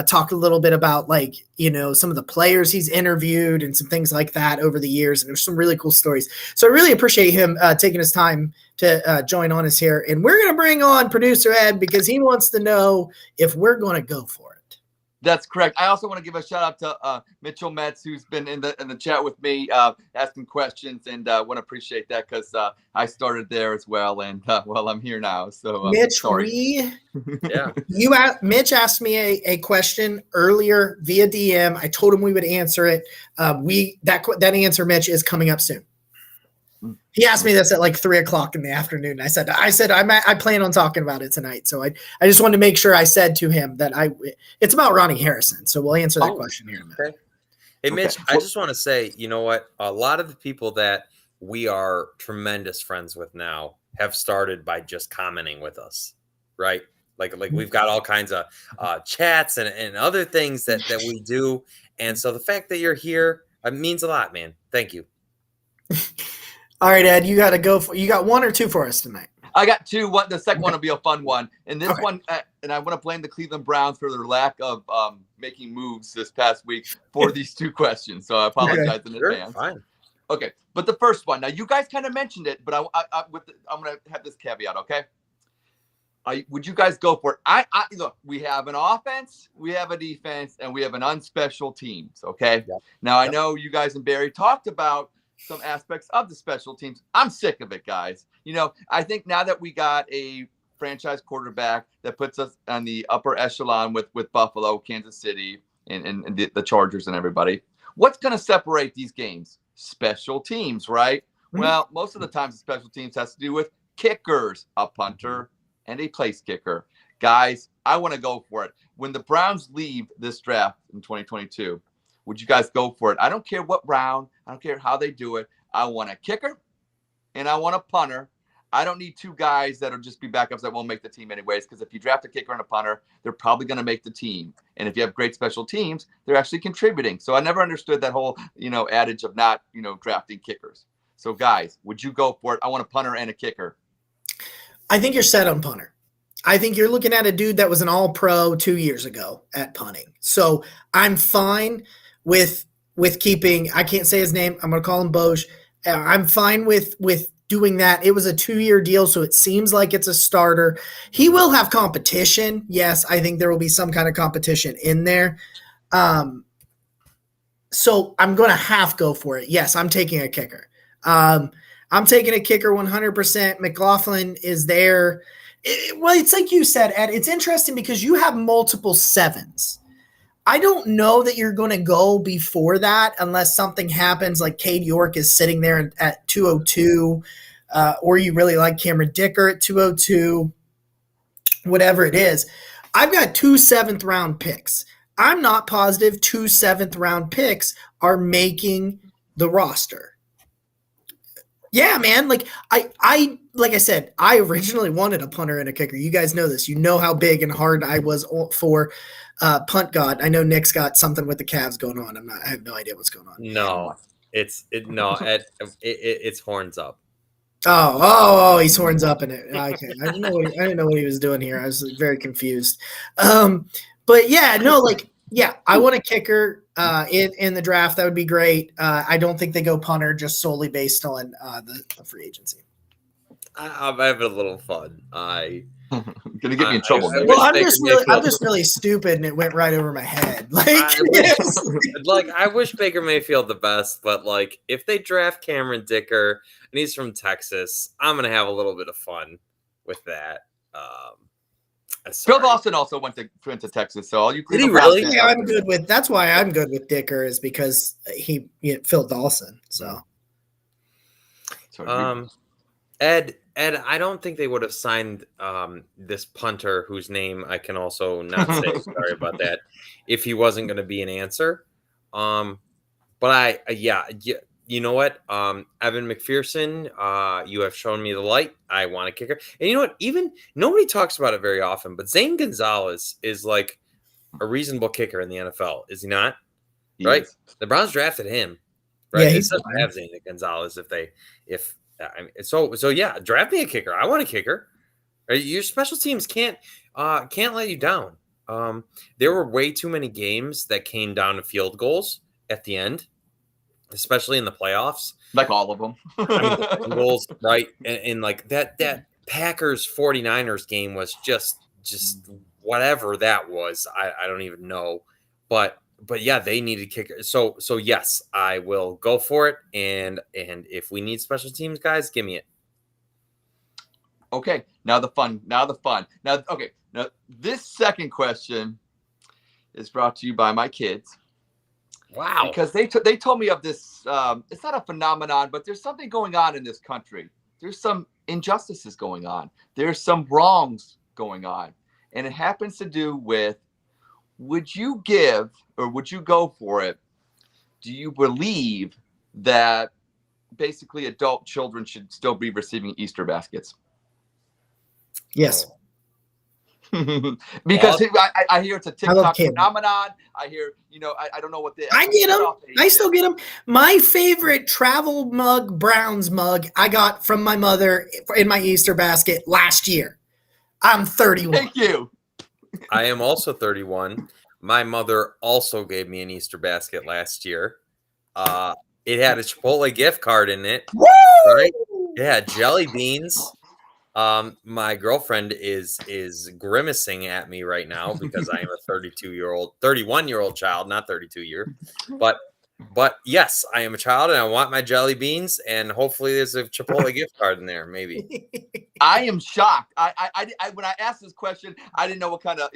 Talked a little bit about some of the players he's interviewed and some things like that over the years. And there's some really cool stories. So I really appreciate him taking his time to join on us here. And we're going to bring on producer Ed because he wants to know if we're going to go for it.
That's correct. I also want to give a shout out to Mitchell Metz, who's been in the chat with me, asking questions, and want to appreciate that because I started there as well, and I'm here now. So
Mitch, Mitch asked me a question earlier via DM. I told him we would answer it. That answer, Mitch, is coming up soon. He asked me this at 3:00 in the afternoon. I said I plan on talking about it tonight. So I just wanted to make sure I said to him that it's about Ronnie Harrison. So we'll answer that question here in a minute.
Okay. Hey, Mitch, I just want to say, you know what? A lot of the people that we are tremendous friends with now have started by just commenting with us, right? Like we've got all kinds of chats and other things that we do. And so the fact that you're here means a lot, man. Thank you.
All right, Ed, you got to go. You got one or two for us tonight.
I got two. The second one will be a fun one. And this one, and I want to blame the Cleveland Browns for their lack of making moves this past week for these two questions. So I apologize in advance.
Fine.
Okay, but the first one. Now, you guys kind of mentioned it, but I'm going to have this caveat, okay? Would you guys go for it? Look, we have an offense, we have a defense, and we have an unspecial teams, okay? Yep. Now, I know you guys and Barry talked about some aspects of the special teams. I'm sick of it, guys. I think now that we got a franchise quarterback that puts us on the upper echelon with Buffalo, Kansas City, and the Chargers and everybody, what's going to separate these games? Special teams, right? Mm-hmm. Well, most of the times the special teams has to do with kickers, a punter, and a place kicker. Guys, I want to go for it. When the Browns leave this draft in 2022, would you guys go for it? I don't care what round. I don't care how they do it. I want a kicker and I want a punter. I don't need two guys that'll just be backups that won't make the team anyways, because if you draft a kicker and a punter, they're probably going to make the team. And if you have great special teams, they're actually contributing. So I never understood that whole, adage of not, drafting kickers. So guys, would you go for it? I want a punter and a kicker. I
think you're set on punter. I think you're looking at a dude that was an all-pro 2 years ago at punting. So I'm fine with keeping, I can't say his name. I'm going to call him Boj. I'm fine with doing that. It was a 2-year deal, so it seems like it's a starter. He will have competition. Yes, I think there will be some kind of competition in there. So I'm going to go for it. Yes, I'm taking a kicker. I'm taking a kicker 100%. McLaughlin is there. It's like you said, Ed, it's interesting because you have multiple sevens. I don't know that you're going to go before that unless something happens like Cade York is sitting there at 202, or you really like Cameron Dicker at 202, whatever it is. I've got 2 7th-round picks. I'm not positive 2 7th-round picks are making the roster. Yeah, man. Like I said, I originally wanted a punter and a kicker. You guys know this. You know how big and hard I was for punt god. I know Nick's got something with the Cavs going on. I have no idea what's going on.
No, it's horns up.
Oh, he's horns up in it. Okay. I didn't know what he was doing here. I was very confused. But yeah, no, I want a kicker in the draft. That would be great. I don't think they go punter just solely based on the free agency.
I'm having a little fun.
Gonna get me in trouble.
I
man.
Well,
wish
I'm just really stupid, and it went right over my head. Like,
I wish Baker Mayfield the best, but like if they draft Cameron Dicker and he's from Texas, I'm gonna have a little bit of fun with that.
Phil Dawson also went to Texas, so all you
Did he
Cleveland
really?
fans
yeah,
out
I'm
there-
good with. That's why I'm good with Dicker is because Phil Dawson. So
Ed, I don't think they would have signed this punter whose name I can also not say. Sorry about that. If he wasn't going to be an answer, but yeah, you know what? Evan McPherson, you have shown me the light. I want a kicker, and you know what? Even nobody talks about it very often, but Zane Gonzalez is like a reasonable kicker in the NFL, is he not? Right?
Yes.
The Browns drafted him. Right?
Yeah,
They
he's
still have Zane Gonzalez so yeah, draft me a kicker. I want a kicker. Right? Your special teams can't let you down. There were way too many games that came down to field goals at the end, especially in the playoffs.
Like all of them.
I mean, the Bengals, right? And like that Packers 49ers game was just whatever that was. I don't even know. But yeah, they needed kickers. So yes, I will go for it. And if we need special teams guys, give me it.
Okay, now the fun. Now, this second question is brought to you by my kids.
Wow.
Because they told me of this. It's not a phenomenon, but there's something going on in this country. There's some injustices going on. There's some wrongs going on. And it happens to do with, would you give or would you go for it? Do you believe that basically adult children should still be receiving Easter baskets?
yes,
Because I hear it's a TikTok
kids.
phenomenon. I hear, I don't know what
I get them. I still get them. My favorite travel mug, Browns mug, I got from my mother in my Easter basket last year. I'm 31.
Thank you.
I am also 31. My mother also gave me an Easter basket last year. It had a Chipotle gift card in it.
Woo!
Right? It had jelly beans. My girlfriend is grimacing at me right now because I am a 31-year-old child, not 32-year. But yes, I am a child and I want my jelly beans, and hopefully there's a Chipotle gift card in there, maybe.
I am shocked. I when I asked this question, I didn't know what kind of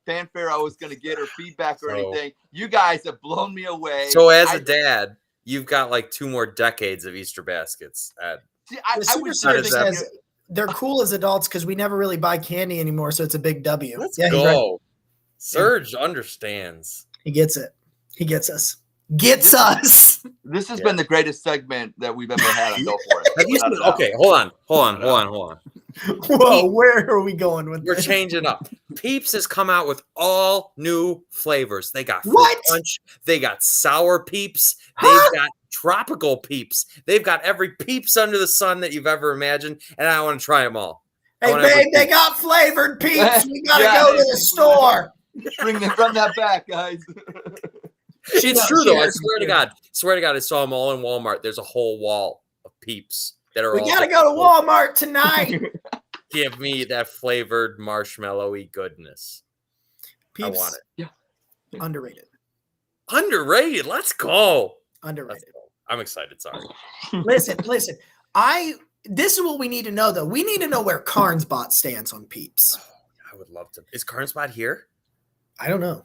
fanfare I was going to get or feedback or anything. You guys have blown me away.
So as a dad, you've got like 2 more decades of Easter baskets.
The Superstar says they're cool as adults because we never really buy candy anymore, so it's a big W.
Let's
He's
go.
right.
Serge understands.
He gets it. He gets us. Gets us.
This has been the greatest segment that we've ever had on Go For It.
Okay, hold on.
Whoa, where are we going with
We're
this?
changing up. Peeps has come out with all new flavors. They got fruit
What?
punch. They got sour Peeps. They've got tropical Peeps. They've got every Peeps under the sun that you've ever imagined, and I want to try them all.
Hey, babe, they got flavored Peeps. We got to go to the store.
Run that back, guys.
It's true, though. I swear to God, I saw them all in Walmart. There's a whole wall of Peeps that are
We
all
got to go to Walmart tonight.
Give me that flavored marshmallowy goodness.
Peeps,
I want it.
Yeah.
Underrated.
Underrated. Let's go.
Underrated.
I'm excited. Sorry.
Listen. This is what we need to know, though. We need to know where Carnsbot stands on Peeps.
I would love to. Is Carnsbot here?
I don't know.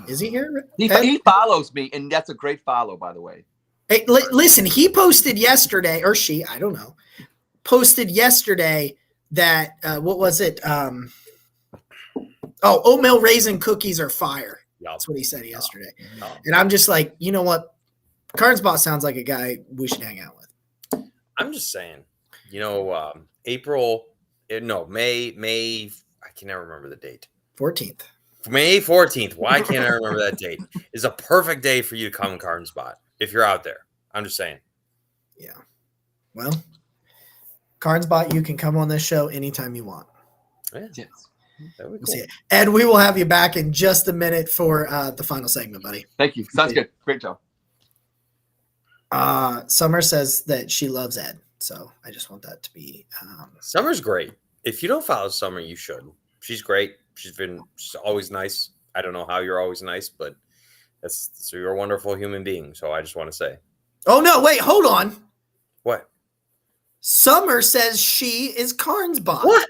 Is he here?
He follows me, and that's a great follow, by the way.
Hey, listen, he posted yesterday, or she, I don't know, posted yesterday that, what was it? Oatmeal raisin cookies are fire.
Yep.
That's what he said yesterday.
No.
And I'm just like, you know what? Carnsbot sounds like a guy we should hang out with.
I'm just saying, May, I can never remember the date.
14th.
May 14th. Why can't I remember that date? Is a perfect day for you to come Carnsbot if you're out there. I'm just saying.
Yeah. Well, Carnsbot, you can come on this show anytime you want.
Yeah.
Yes.
That would be
We'll see
cool.
it. Ed, we will have you back in just a minute for the final segment, buddy.
Thank you. Sounds good. Great job.
Summer says that she loves Ed, so I just want that to be.
Summer's great. If you don't follow Summer, you should. she's great. She's always nice. I don't know how you're always nice, but so you're a wonderful human being. So I just want to say.
Oh no! Wait, hold on.
What?
Summer says she is Karn's bot.
What?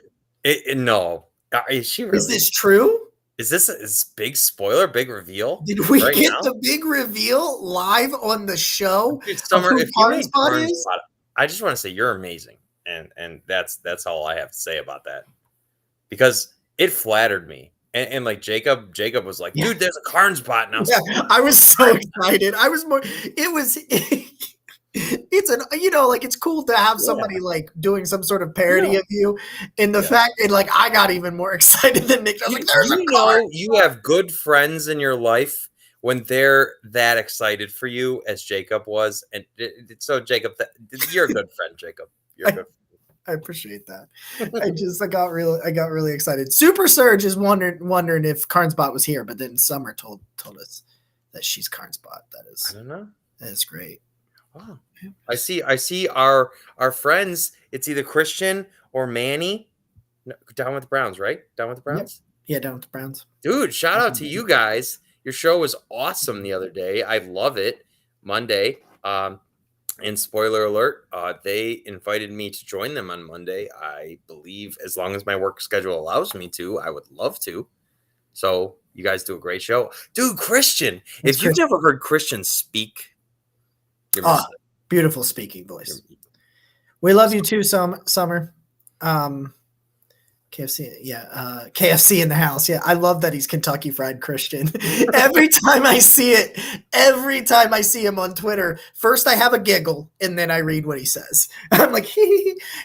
No. Is she really?
Is this true?
Is this big spoiler, big reveal?
Did we
right
get
now?
the big reveal live on the show?
Dude, Summer, if you made
bot
Karn's
is?
bot, I just want to say you're amazing, and that's all I have to say about that, because it flattered me, and like Jacob was like, dude, there's a Karn's bot now.
Yeah, I was so excited. I was more. It was. It's an like it's cool to have somebody like doing some sort of parody of you, and the fact and like I got even more excited than Nick. I was like, "There's a Karn."
You have good friends in your life when they're that excited for you as Jacob was, and so Jacob, you're a good friend, Jacob. You're a good.
I appreciate that. I got really excited. Super Surge is wondering if Karn's bot was here, but then Summer told us that she's Karn's bot.
I don't know.
That is great.
Wow. I see our friends. It's either Christian or Manny. No, down with the Browns, right? Down with the Browns.
Yep. Yeah, down with the Browns.
Dude, shout out to you guys. Your show was awesome the other day. I love it. Monday. And spoiler alert, they invited me to join them on Monday. I believe as long as my work schedule allows me to, I would love to. So you guys do a great show. Dude, Christian, if you've never heard Christian speak, you're
beautiful speaking voice. We love you too, Summer. KFC, KFC in the house. Yeah, I love that he's Kentucky Fried Christian. Every time I see him on Twitter, first I have a giggle and then I read what he says. I'm like,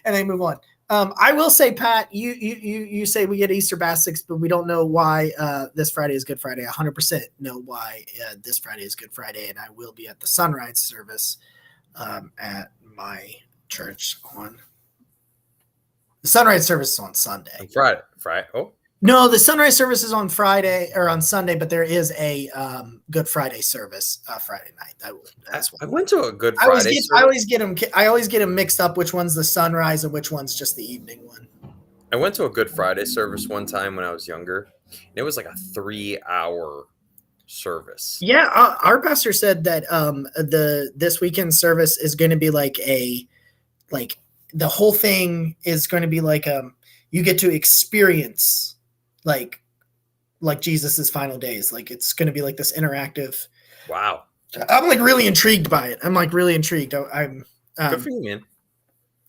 and I move on. I will say, Pat, you say we get Easter Basics, but we don't know why this Friday is Good Friday. 100% know why this Friday is Good Friday, and I will be at the sunrise service at my church on. The sunrise service is on Sunday.
On Friday. Oh.
No, the sunrise service is on Friday or on Sunday, but there is a Good Friday service Friday night.
I went to a Good Friday.
I always get them mixed up. Which one's the sunrise and which one's just the evening one?
I went to a Good Friday service one time when I was younger. And it was like a 3-hour service.
Yeah, our pastor said that this weekend service is going to be like the whole thing is going to be like you get to experience like Jesus's final days. Like it's going to be like this interactive.
Wow.
I'm like really intrigued by it. I'm like really intrigued. I'm
good for you, man.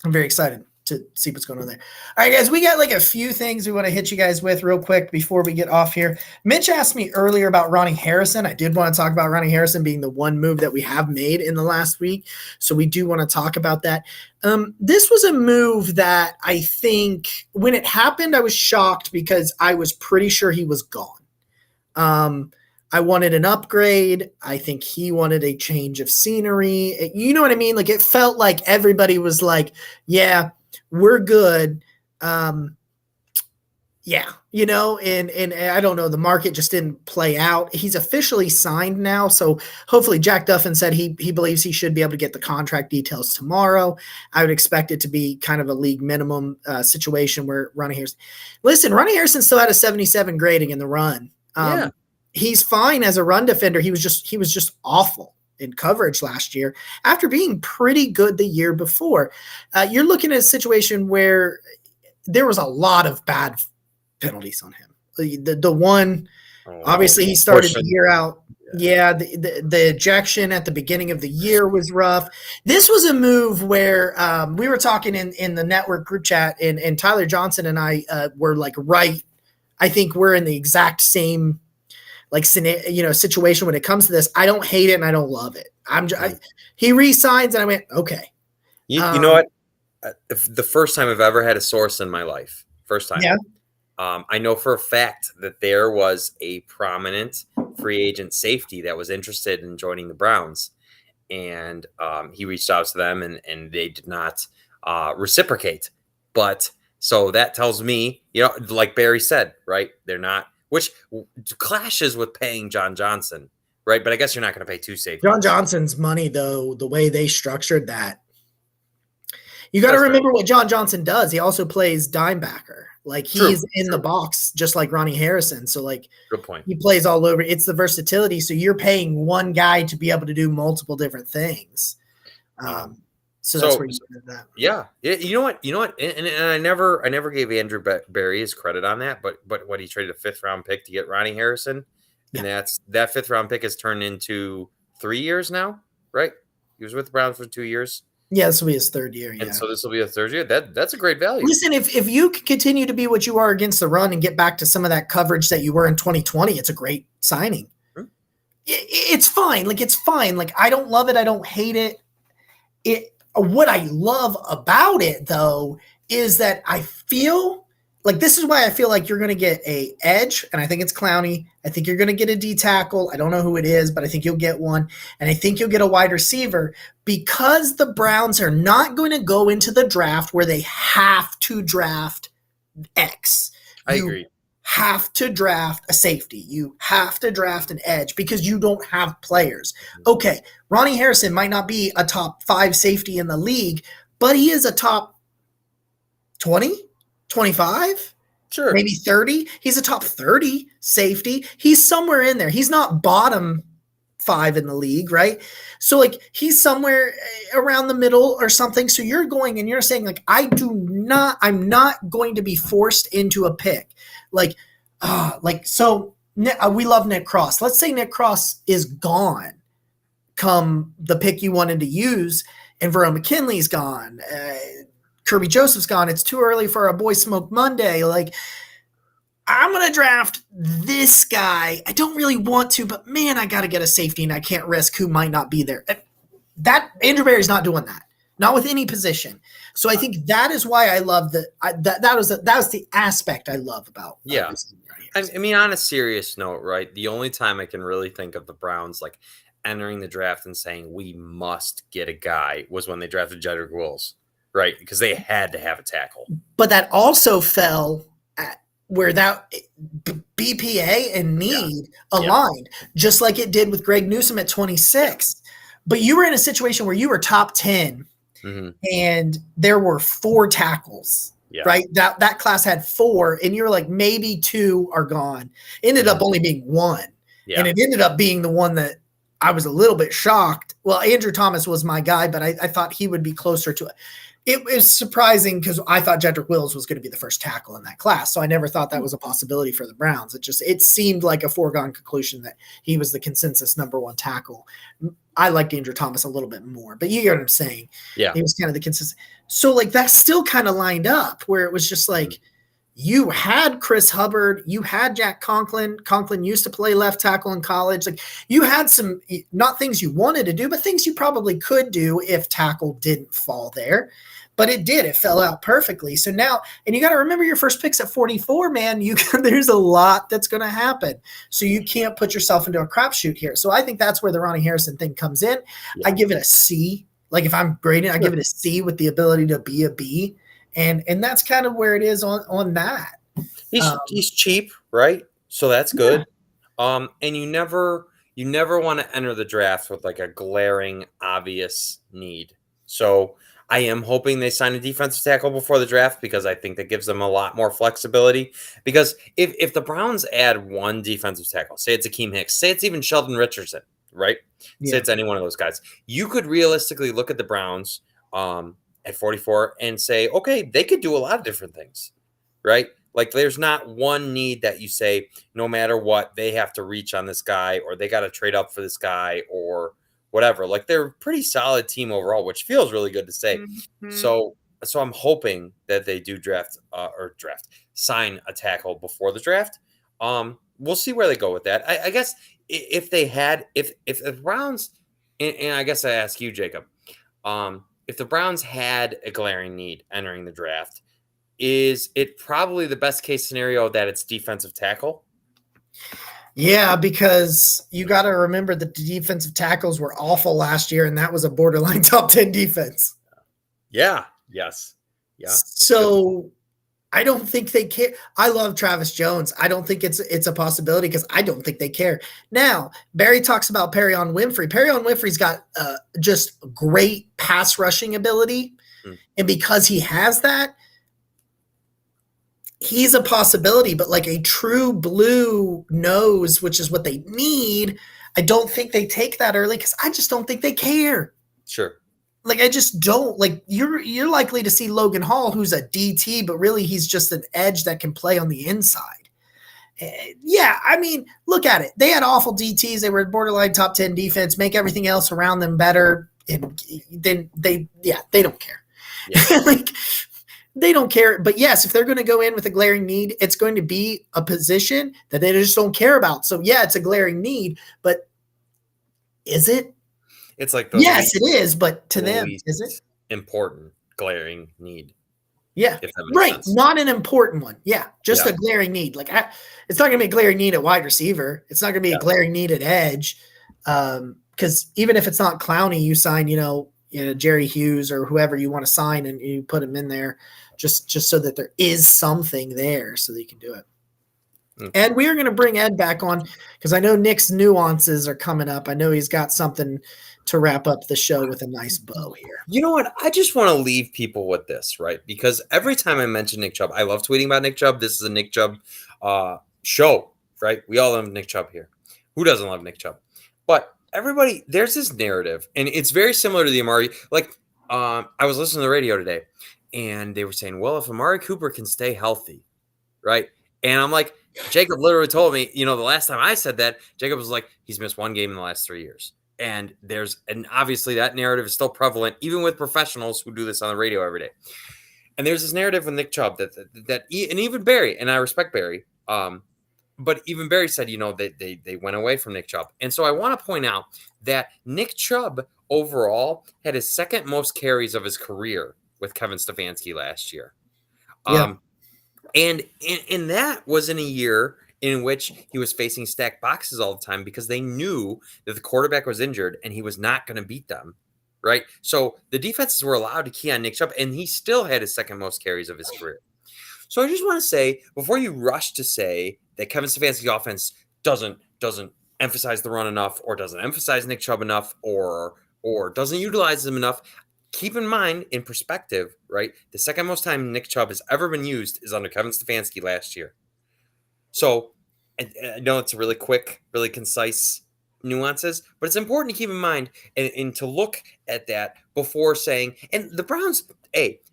I'm very excited to see what's going on there. All right, guys, we got like a few things we want to hit you guys with real quick before we get off here. Mitch asked me earlier about Ronnie Harrison. I did want to talk about Ronnie Harrison being the one move that we have made in the last week. So we do want to talk about that. This was a move that I think when it happened, I was shocked because I was pretty sure he was gone. I wanted an upgrade. I think he wanted a change of scenery. You know what I mean? Like it felt like everybody was like, yeah, we're good. Yeah, you know, and I don't know, the market just didn't play out. He's officially signed now, so hopefully Jack Duffin said he believes he should be able to get the contract details tomorrow. I would expect it to be kind of a league minimum situation where Ronnie Harrison still had a 77 grading in the run.
Yeah.
He's fine as a run defender. He was just awful in coverage last year after being pretty good the year before. You're looking at a situation where there was a lot of bad penalties on him. The one, obviously he started the year out. Yeah. The ejection at the beginning of the year was rough. This was a move where we were talking in the network group chat and Tyler Johnson and I were like, right. I think we're in the exact same situation when it comes to this. I don't hate it and I don't love it. He re-signs and I went, okay.
You know what? The first time I've ever had a source in my life. First time.
Yeah.
I know for a fact that there was a prominent free agent safety that was interested in joining the Browns. And he reached out to them and they did not reciprocate. But so that tells me, like Barry said, right? They're not, which clashes with paying John Johnson, right? But I guess you're not going to pay two safeties.
John Johnson's money, though, the way they structured that, you got to remember what John Johnson does. He also plays dime backer. Like
True,
he's in the
true.
box just like Ronnie Harrison. So like
Good point.
he plays all over. It's the versatility. So you're paying one guy to be able to do multiple different things. So that's where you get that.
Yeah. You know what? And I never gave Andrew Barry his credit on that, but what he traded a 5th round pick to get Ronnie Harrison, and that 5th round pick has turned into 3 years now, right? He was with the Browns for 2 years.
Yeah, this will be his 3rd year. Yeah.
And so this will be a 3rd year. That's a great value.
Listen, if you can continue to be what you are against the run and get back to some of that coverage that you were in 2020, it's a great signing. It's fine. Like it's fine. Like I don't love it. I don't hate it. What I love about it though is that I feel like this is why I feel like you're going to get a edge, and I think it's Clowney. I think you're going to get a D tackle. I don't know who it is, but I think you'll get one, and I think you'll get a wide receiver because the Browns are not going to go into the draft where they have to draft X.
I agree.
Have to draft a safety. You have to draft an edge because you don't have players. Okay, Ronnie Harrison might not be a top 5 safety in the league, but he is a top 20, 25,
sure,
maybe 30. He's a top 30 safety. He's somewhere in there. He's not bottom 5 in the league, right? So like he's somewhere around the middle or something. So you're going and you're saying like, I'm not going to be forced into a pick. So we love Nick Cross. Let's say Nick Cross is gone come the pick you wanted to use, and Verone McKinley's gone. Kirby Joseph's gone. It's too early for our boy Smoke Monday. Like, I'm going to draft this guy. I don't really want to, but man, I got to get a safety and I can't risk who might not be there. That Andrew Barry's not doing that. Not with any position. So I think that is why I love that was the aspect I love about.
Yeah. I mean, on a serious note, right? The only time I can really think of the Browns like entering the draft and saying we must get a guy was when they drafted Jedrick Wills, right? Because they had to have a tackle.
But that also fell at where that BPA and need aligned, just like it did with Greg Newsome at 26. But you were in a situation where you were top 10 and there were 4 tackles. Right. That class had 4 and you're like, maybe 2 are gone. Ended up only being 1. Yeah. And it ended up being the one that I was a little bit shocked. Well, Andrew Thomas was my guy, but I thought he would be closer to it. It was surprising because I thought Jedrick Wills was going to be the first tackle in that class. So I never thought that was a possibility for the Browns. It seemed like a foregone conclusion that he was the consensus number 1 tackle. I liked Andrew Thomas a little bit more, but you get what I'm saying.
Yeah.
He was kind of the consensus. So like that still kind of lined up where it was just like you had Chris Hubbard, you had Jack Conklin. Conklin used to play left tackle in college. Like you had some, not things you wanted to do, but things you probably could do if tackle didn't fall there. But it did. It fell out perfectly. So now, and you got to remember your first pick's at 44, man. There's a lot that's going to happen. So you can't put yourself into a crapshoot here. So I think that's where the Ronnie Harrison thing comes in. Yeah. I give it a C. Like if I'm grading, I give it a C with the ability to be a B. And that's kind of where it is on that.
He's cheap, right? So that's good. Yeah. And you never want to enter the draft with like a glaring, obvious need. So I am hoping they sign a defensive tackle before the draft because I think that gives them a lot more flexibility. Because if the Browns add 1 defensive tackle, say it's Akeem Hicks, say it's even Sheldon Richardson, right? Yeah. Say it's any one of those guys, you could realistically look at the Browns at 44 and say, okay, they could do a lot of different things, right? Like there's not one need that you say, no matter what, they have to reach on this guy or they got to trade up for this guy or whatever. Like they're a pretty solid team overall, which feels really good to say. Mm-hmm. So I'm hoping that they do sign a tackle before the draft. We'll see where they go with that. I guess if the Browns, and I guess I ask you, Jacob, if the Browns had a glaring need entering the draft, is it probably the best case scenario that it's defensive tackle?
Yeah, because you got to remember that the defensive tackles were awful last year, and that was a borderline top 10 defense.
Yeah. Yes. Yeah.
So I don't think they care. I love Travis Jones. I don't think it's a possibility because I don't think they care. Now, Barry talks about Perrion Winfrey. Perrion Winfrey's got just great pass rushing ability. And because he has that, he's a possibility, but like a true blue nose, which is what they need, I don't think they take that early because I just don't think they care.
Sure.
Like I just don't like you're likely to see Logan Hall, who's a DT, but really he's just an edge that can play on the inside. Yeah, I mean, look at it. They had awful DTs. They were borderline top 10 defense. Make everything else around them better, and then they don't care.
Yeah.
Like they don't care. But yes, if they're going to go in with a glaring need, it's going to be a position that they just don't care about. So yeah, it's a glaring need, but is it?
It's like the
Yes, it is. But to them,
least
is it?
important glaring need?
Yeah,
If that makes
right.
sense.
Not an important one. Yeah, just
Yeah.
a glaring need. Like it's not going to be a glaring need at wide receiver. It's not going to be
Yeah.
a glaring need at edge. Because even if it's not Clowney, you sign, Jerry Hughes or whoever you want to sign, and you put him in there just so that there is something there so that you can do it.
Mm.
And we are going to bring Ed back on because I know Nick's nuances are coming up. I know he's got something to wrap up the show with a nice bow here.
You know what? I just want to leave people with this, right? Because every time I mention Nick Chubb, I love tweeting about Nick Chubb. This is a Nick Chubb show, right? We all love Nick Chubb here. Who doesn't love Nick Chubb? But everybody, there's this narrative, and it's very similar to the Amari. Like, I was listening to the radio today, and they were saying, well, if Amari Cooper can stay healthy, right? And I'm like, Jacob literally told me, the last time I said that, Jacob was like, he's missed one game in the last 3 years. And obviously that narrative is still prevalent, even with professionals who do this on the radio every day. And there's this narrative with Nick Chubb that and even Barry, and I respect Barry, but even Barry said, they went away from Nick Chubb. And so I want to point out that Nick Chubb overall had his second most carries of his career with Kevin Stefanski last year.
Yeah.
And that was in a year in which he was facing stacked boxes all the time because they knew that the quarterback was injured and he was not going to beat them, right? So the defenses were allowed to key on Nick Chubb, and he still had his second most carries of his career. So I just want to say, before you rush to say that Kevin Stefanski's offense doesn't emphasize the run enough, or doesn't emphasize Nick Chubb enough, or doesn't utilize him enough, keep in mind, in perspective, right, the second most time Nick Chubb has ever been used is under Kevin Stefanski last year. So I know it's a really quick, really concise nuances, but it's important to keep in mind and to look at that before saying, and the Browns,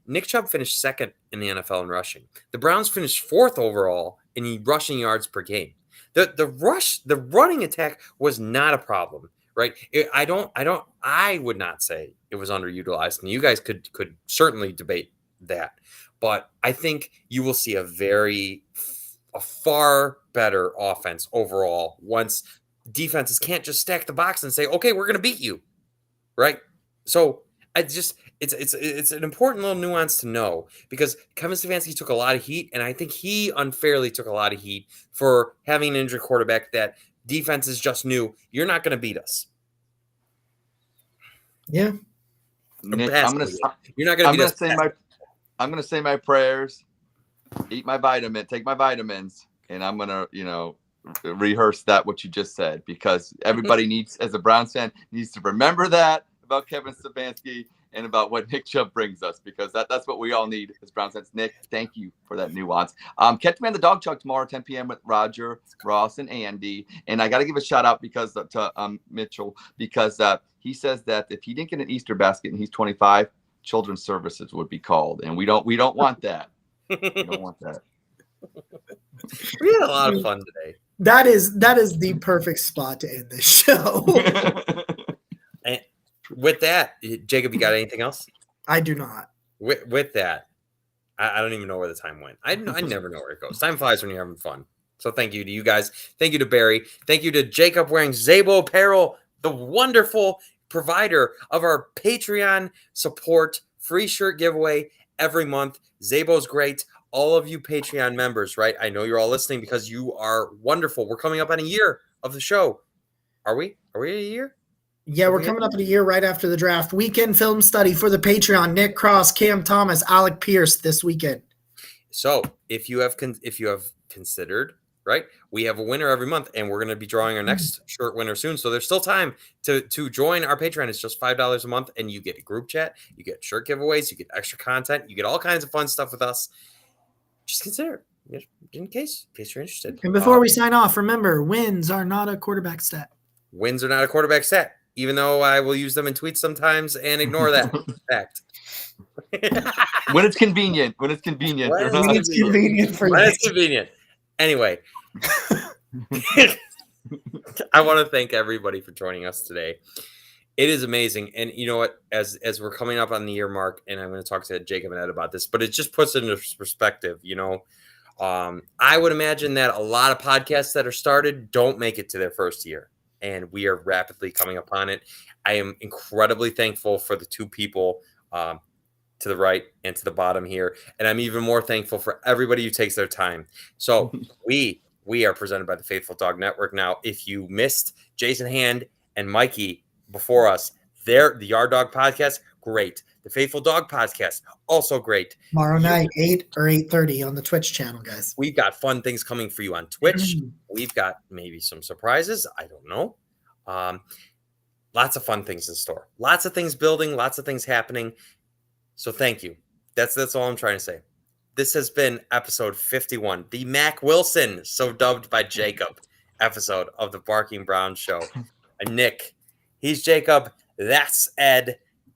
Nick Chubb finished second in the NFL in rushing. The Browns finished fourth overall in rushing yards per game. The running attack was not a problem, right? I would not say it was underutilized, and you guys could certainly debate that. But I think you will see a far better offense overall once defenses can't just stack the box and say, okay, we're going to beat you, right? So it's an important little nuance to know, because Kevin Stefanski took a lot of heat, and I think he unfairly took a lot of heat for having an injured quarterback that defenses just knew, you're not going to beat us.
Yeah.
Nick,
you're not going to beat us.
I'm going to say my prayers, eat my vitamin, take my vitamins, and I'm going to, rehearse what you just said, because everybody needs, as a Browns fan, needs to remember that about Kevin Stefanski and about what Nick Chubb brings us, because that's what we all need as Browns fans. Nick, thank you for that nuance. Catch me on the Dog Chuck tomorrow, 10 p.m. with Roger, Ross, and Andy. And I got to give a shout out to Mitchell, because he says that if he didn't get an Easter basket and he's 25, children's services would be called, and we don't want that. We don't want that.
We had a lot of fun today.
That is the perfect spot to end this show.
And with that, Jacob, you got anything else?
I do not.
With that, I don't even know where the time went. I never know where it goes. Time flies when you're having fun. So thank you to you guys. Thank you to Barry. Thank you to Jacob wearing Zabo apparel, the wonderful provider of our Patreon support free shirt giveaway every month. Zabo's great. All of you Patreon members, right? I know you're all listening because you are wonderful. We're coming up on a year of the show. Are we? Are we a year?
Yeah, we're coming up in a year right after the draft. Weekend film study for the Patreon. Nick Cross, Cam Thomas, Alec Pierce this weekend.
So if you have considered, right, we have a winner every month, and we're going to be drawing our next shirt winner soon. So there's still time to join our Patreon. It's just $5 a month, and you get a group chat, you get shirt giveaways, you get extra content, you get all kinds of fun stuff with us. Just consider it. in case you're interested.
And before we sign off, remember, wins are not a quarterback stat.
Wins are not a quarterback stat, even though I will use them in tweets sometimes and ignore that fact.
When it's convenient. When it's convenient.
When
When it's convenient for
When
you.
it's convenient. Anyway, I want to thank everybody for joining us today. It is amazing. And you know what? As we're coming up on the year mark, and I'm going to talk to Jacob and Ed about this, but it just puts it into perspective, you know. I would imagine that a lot of podcasts that are started don't make it to their first year, and we are rapidly coming upon it. I am incredibly thankful for the two people to the right and to the bottom here, and I'm even more thankful for everybody who takes their time. So we are presented by the Faithful Dog Network. Now, if you missed Jason Hand and Mikey before us, the Yard Dog podcast, great. The Faithful Dog podcast, also great.
Tomorrow night, 8 or 8:30 on the Twitch channel, guys.
We've got fun things coming for you on Twitch. We've got maybe some surprises. I don't know. Lots of fun things in store. Lots of things building. Lots of things happening. So thank you. That's all I'm trying to say. This has been episode 51, the Mac Wilson, so dubbed by Jacob, episode of the Barking Brown Show. And Nick, he's Jacob. That's Ed.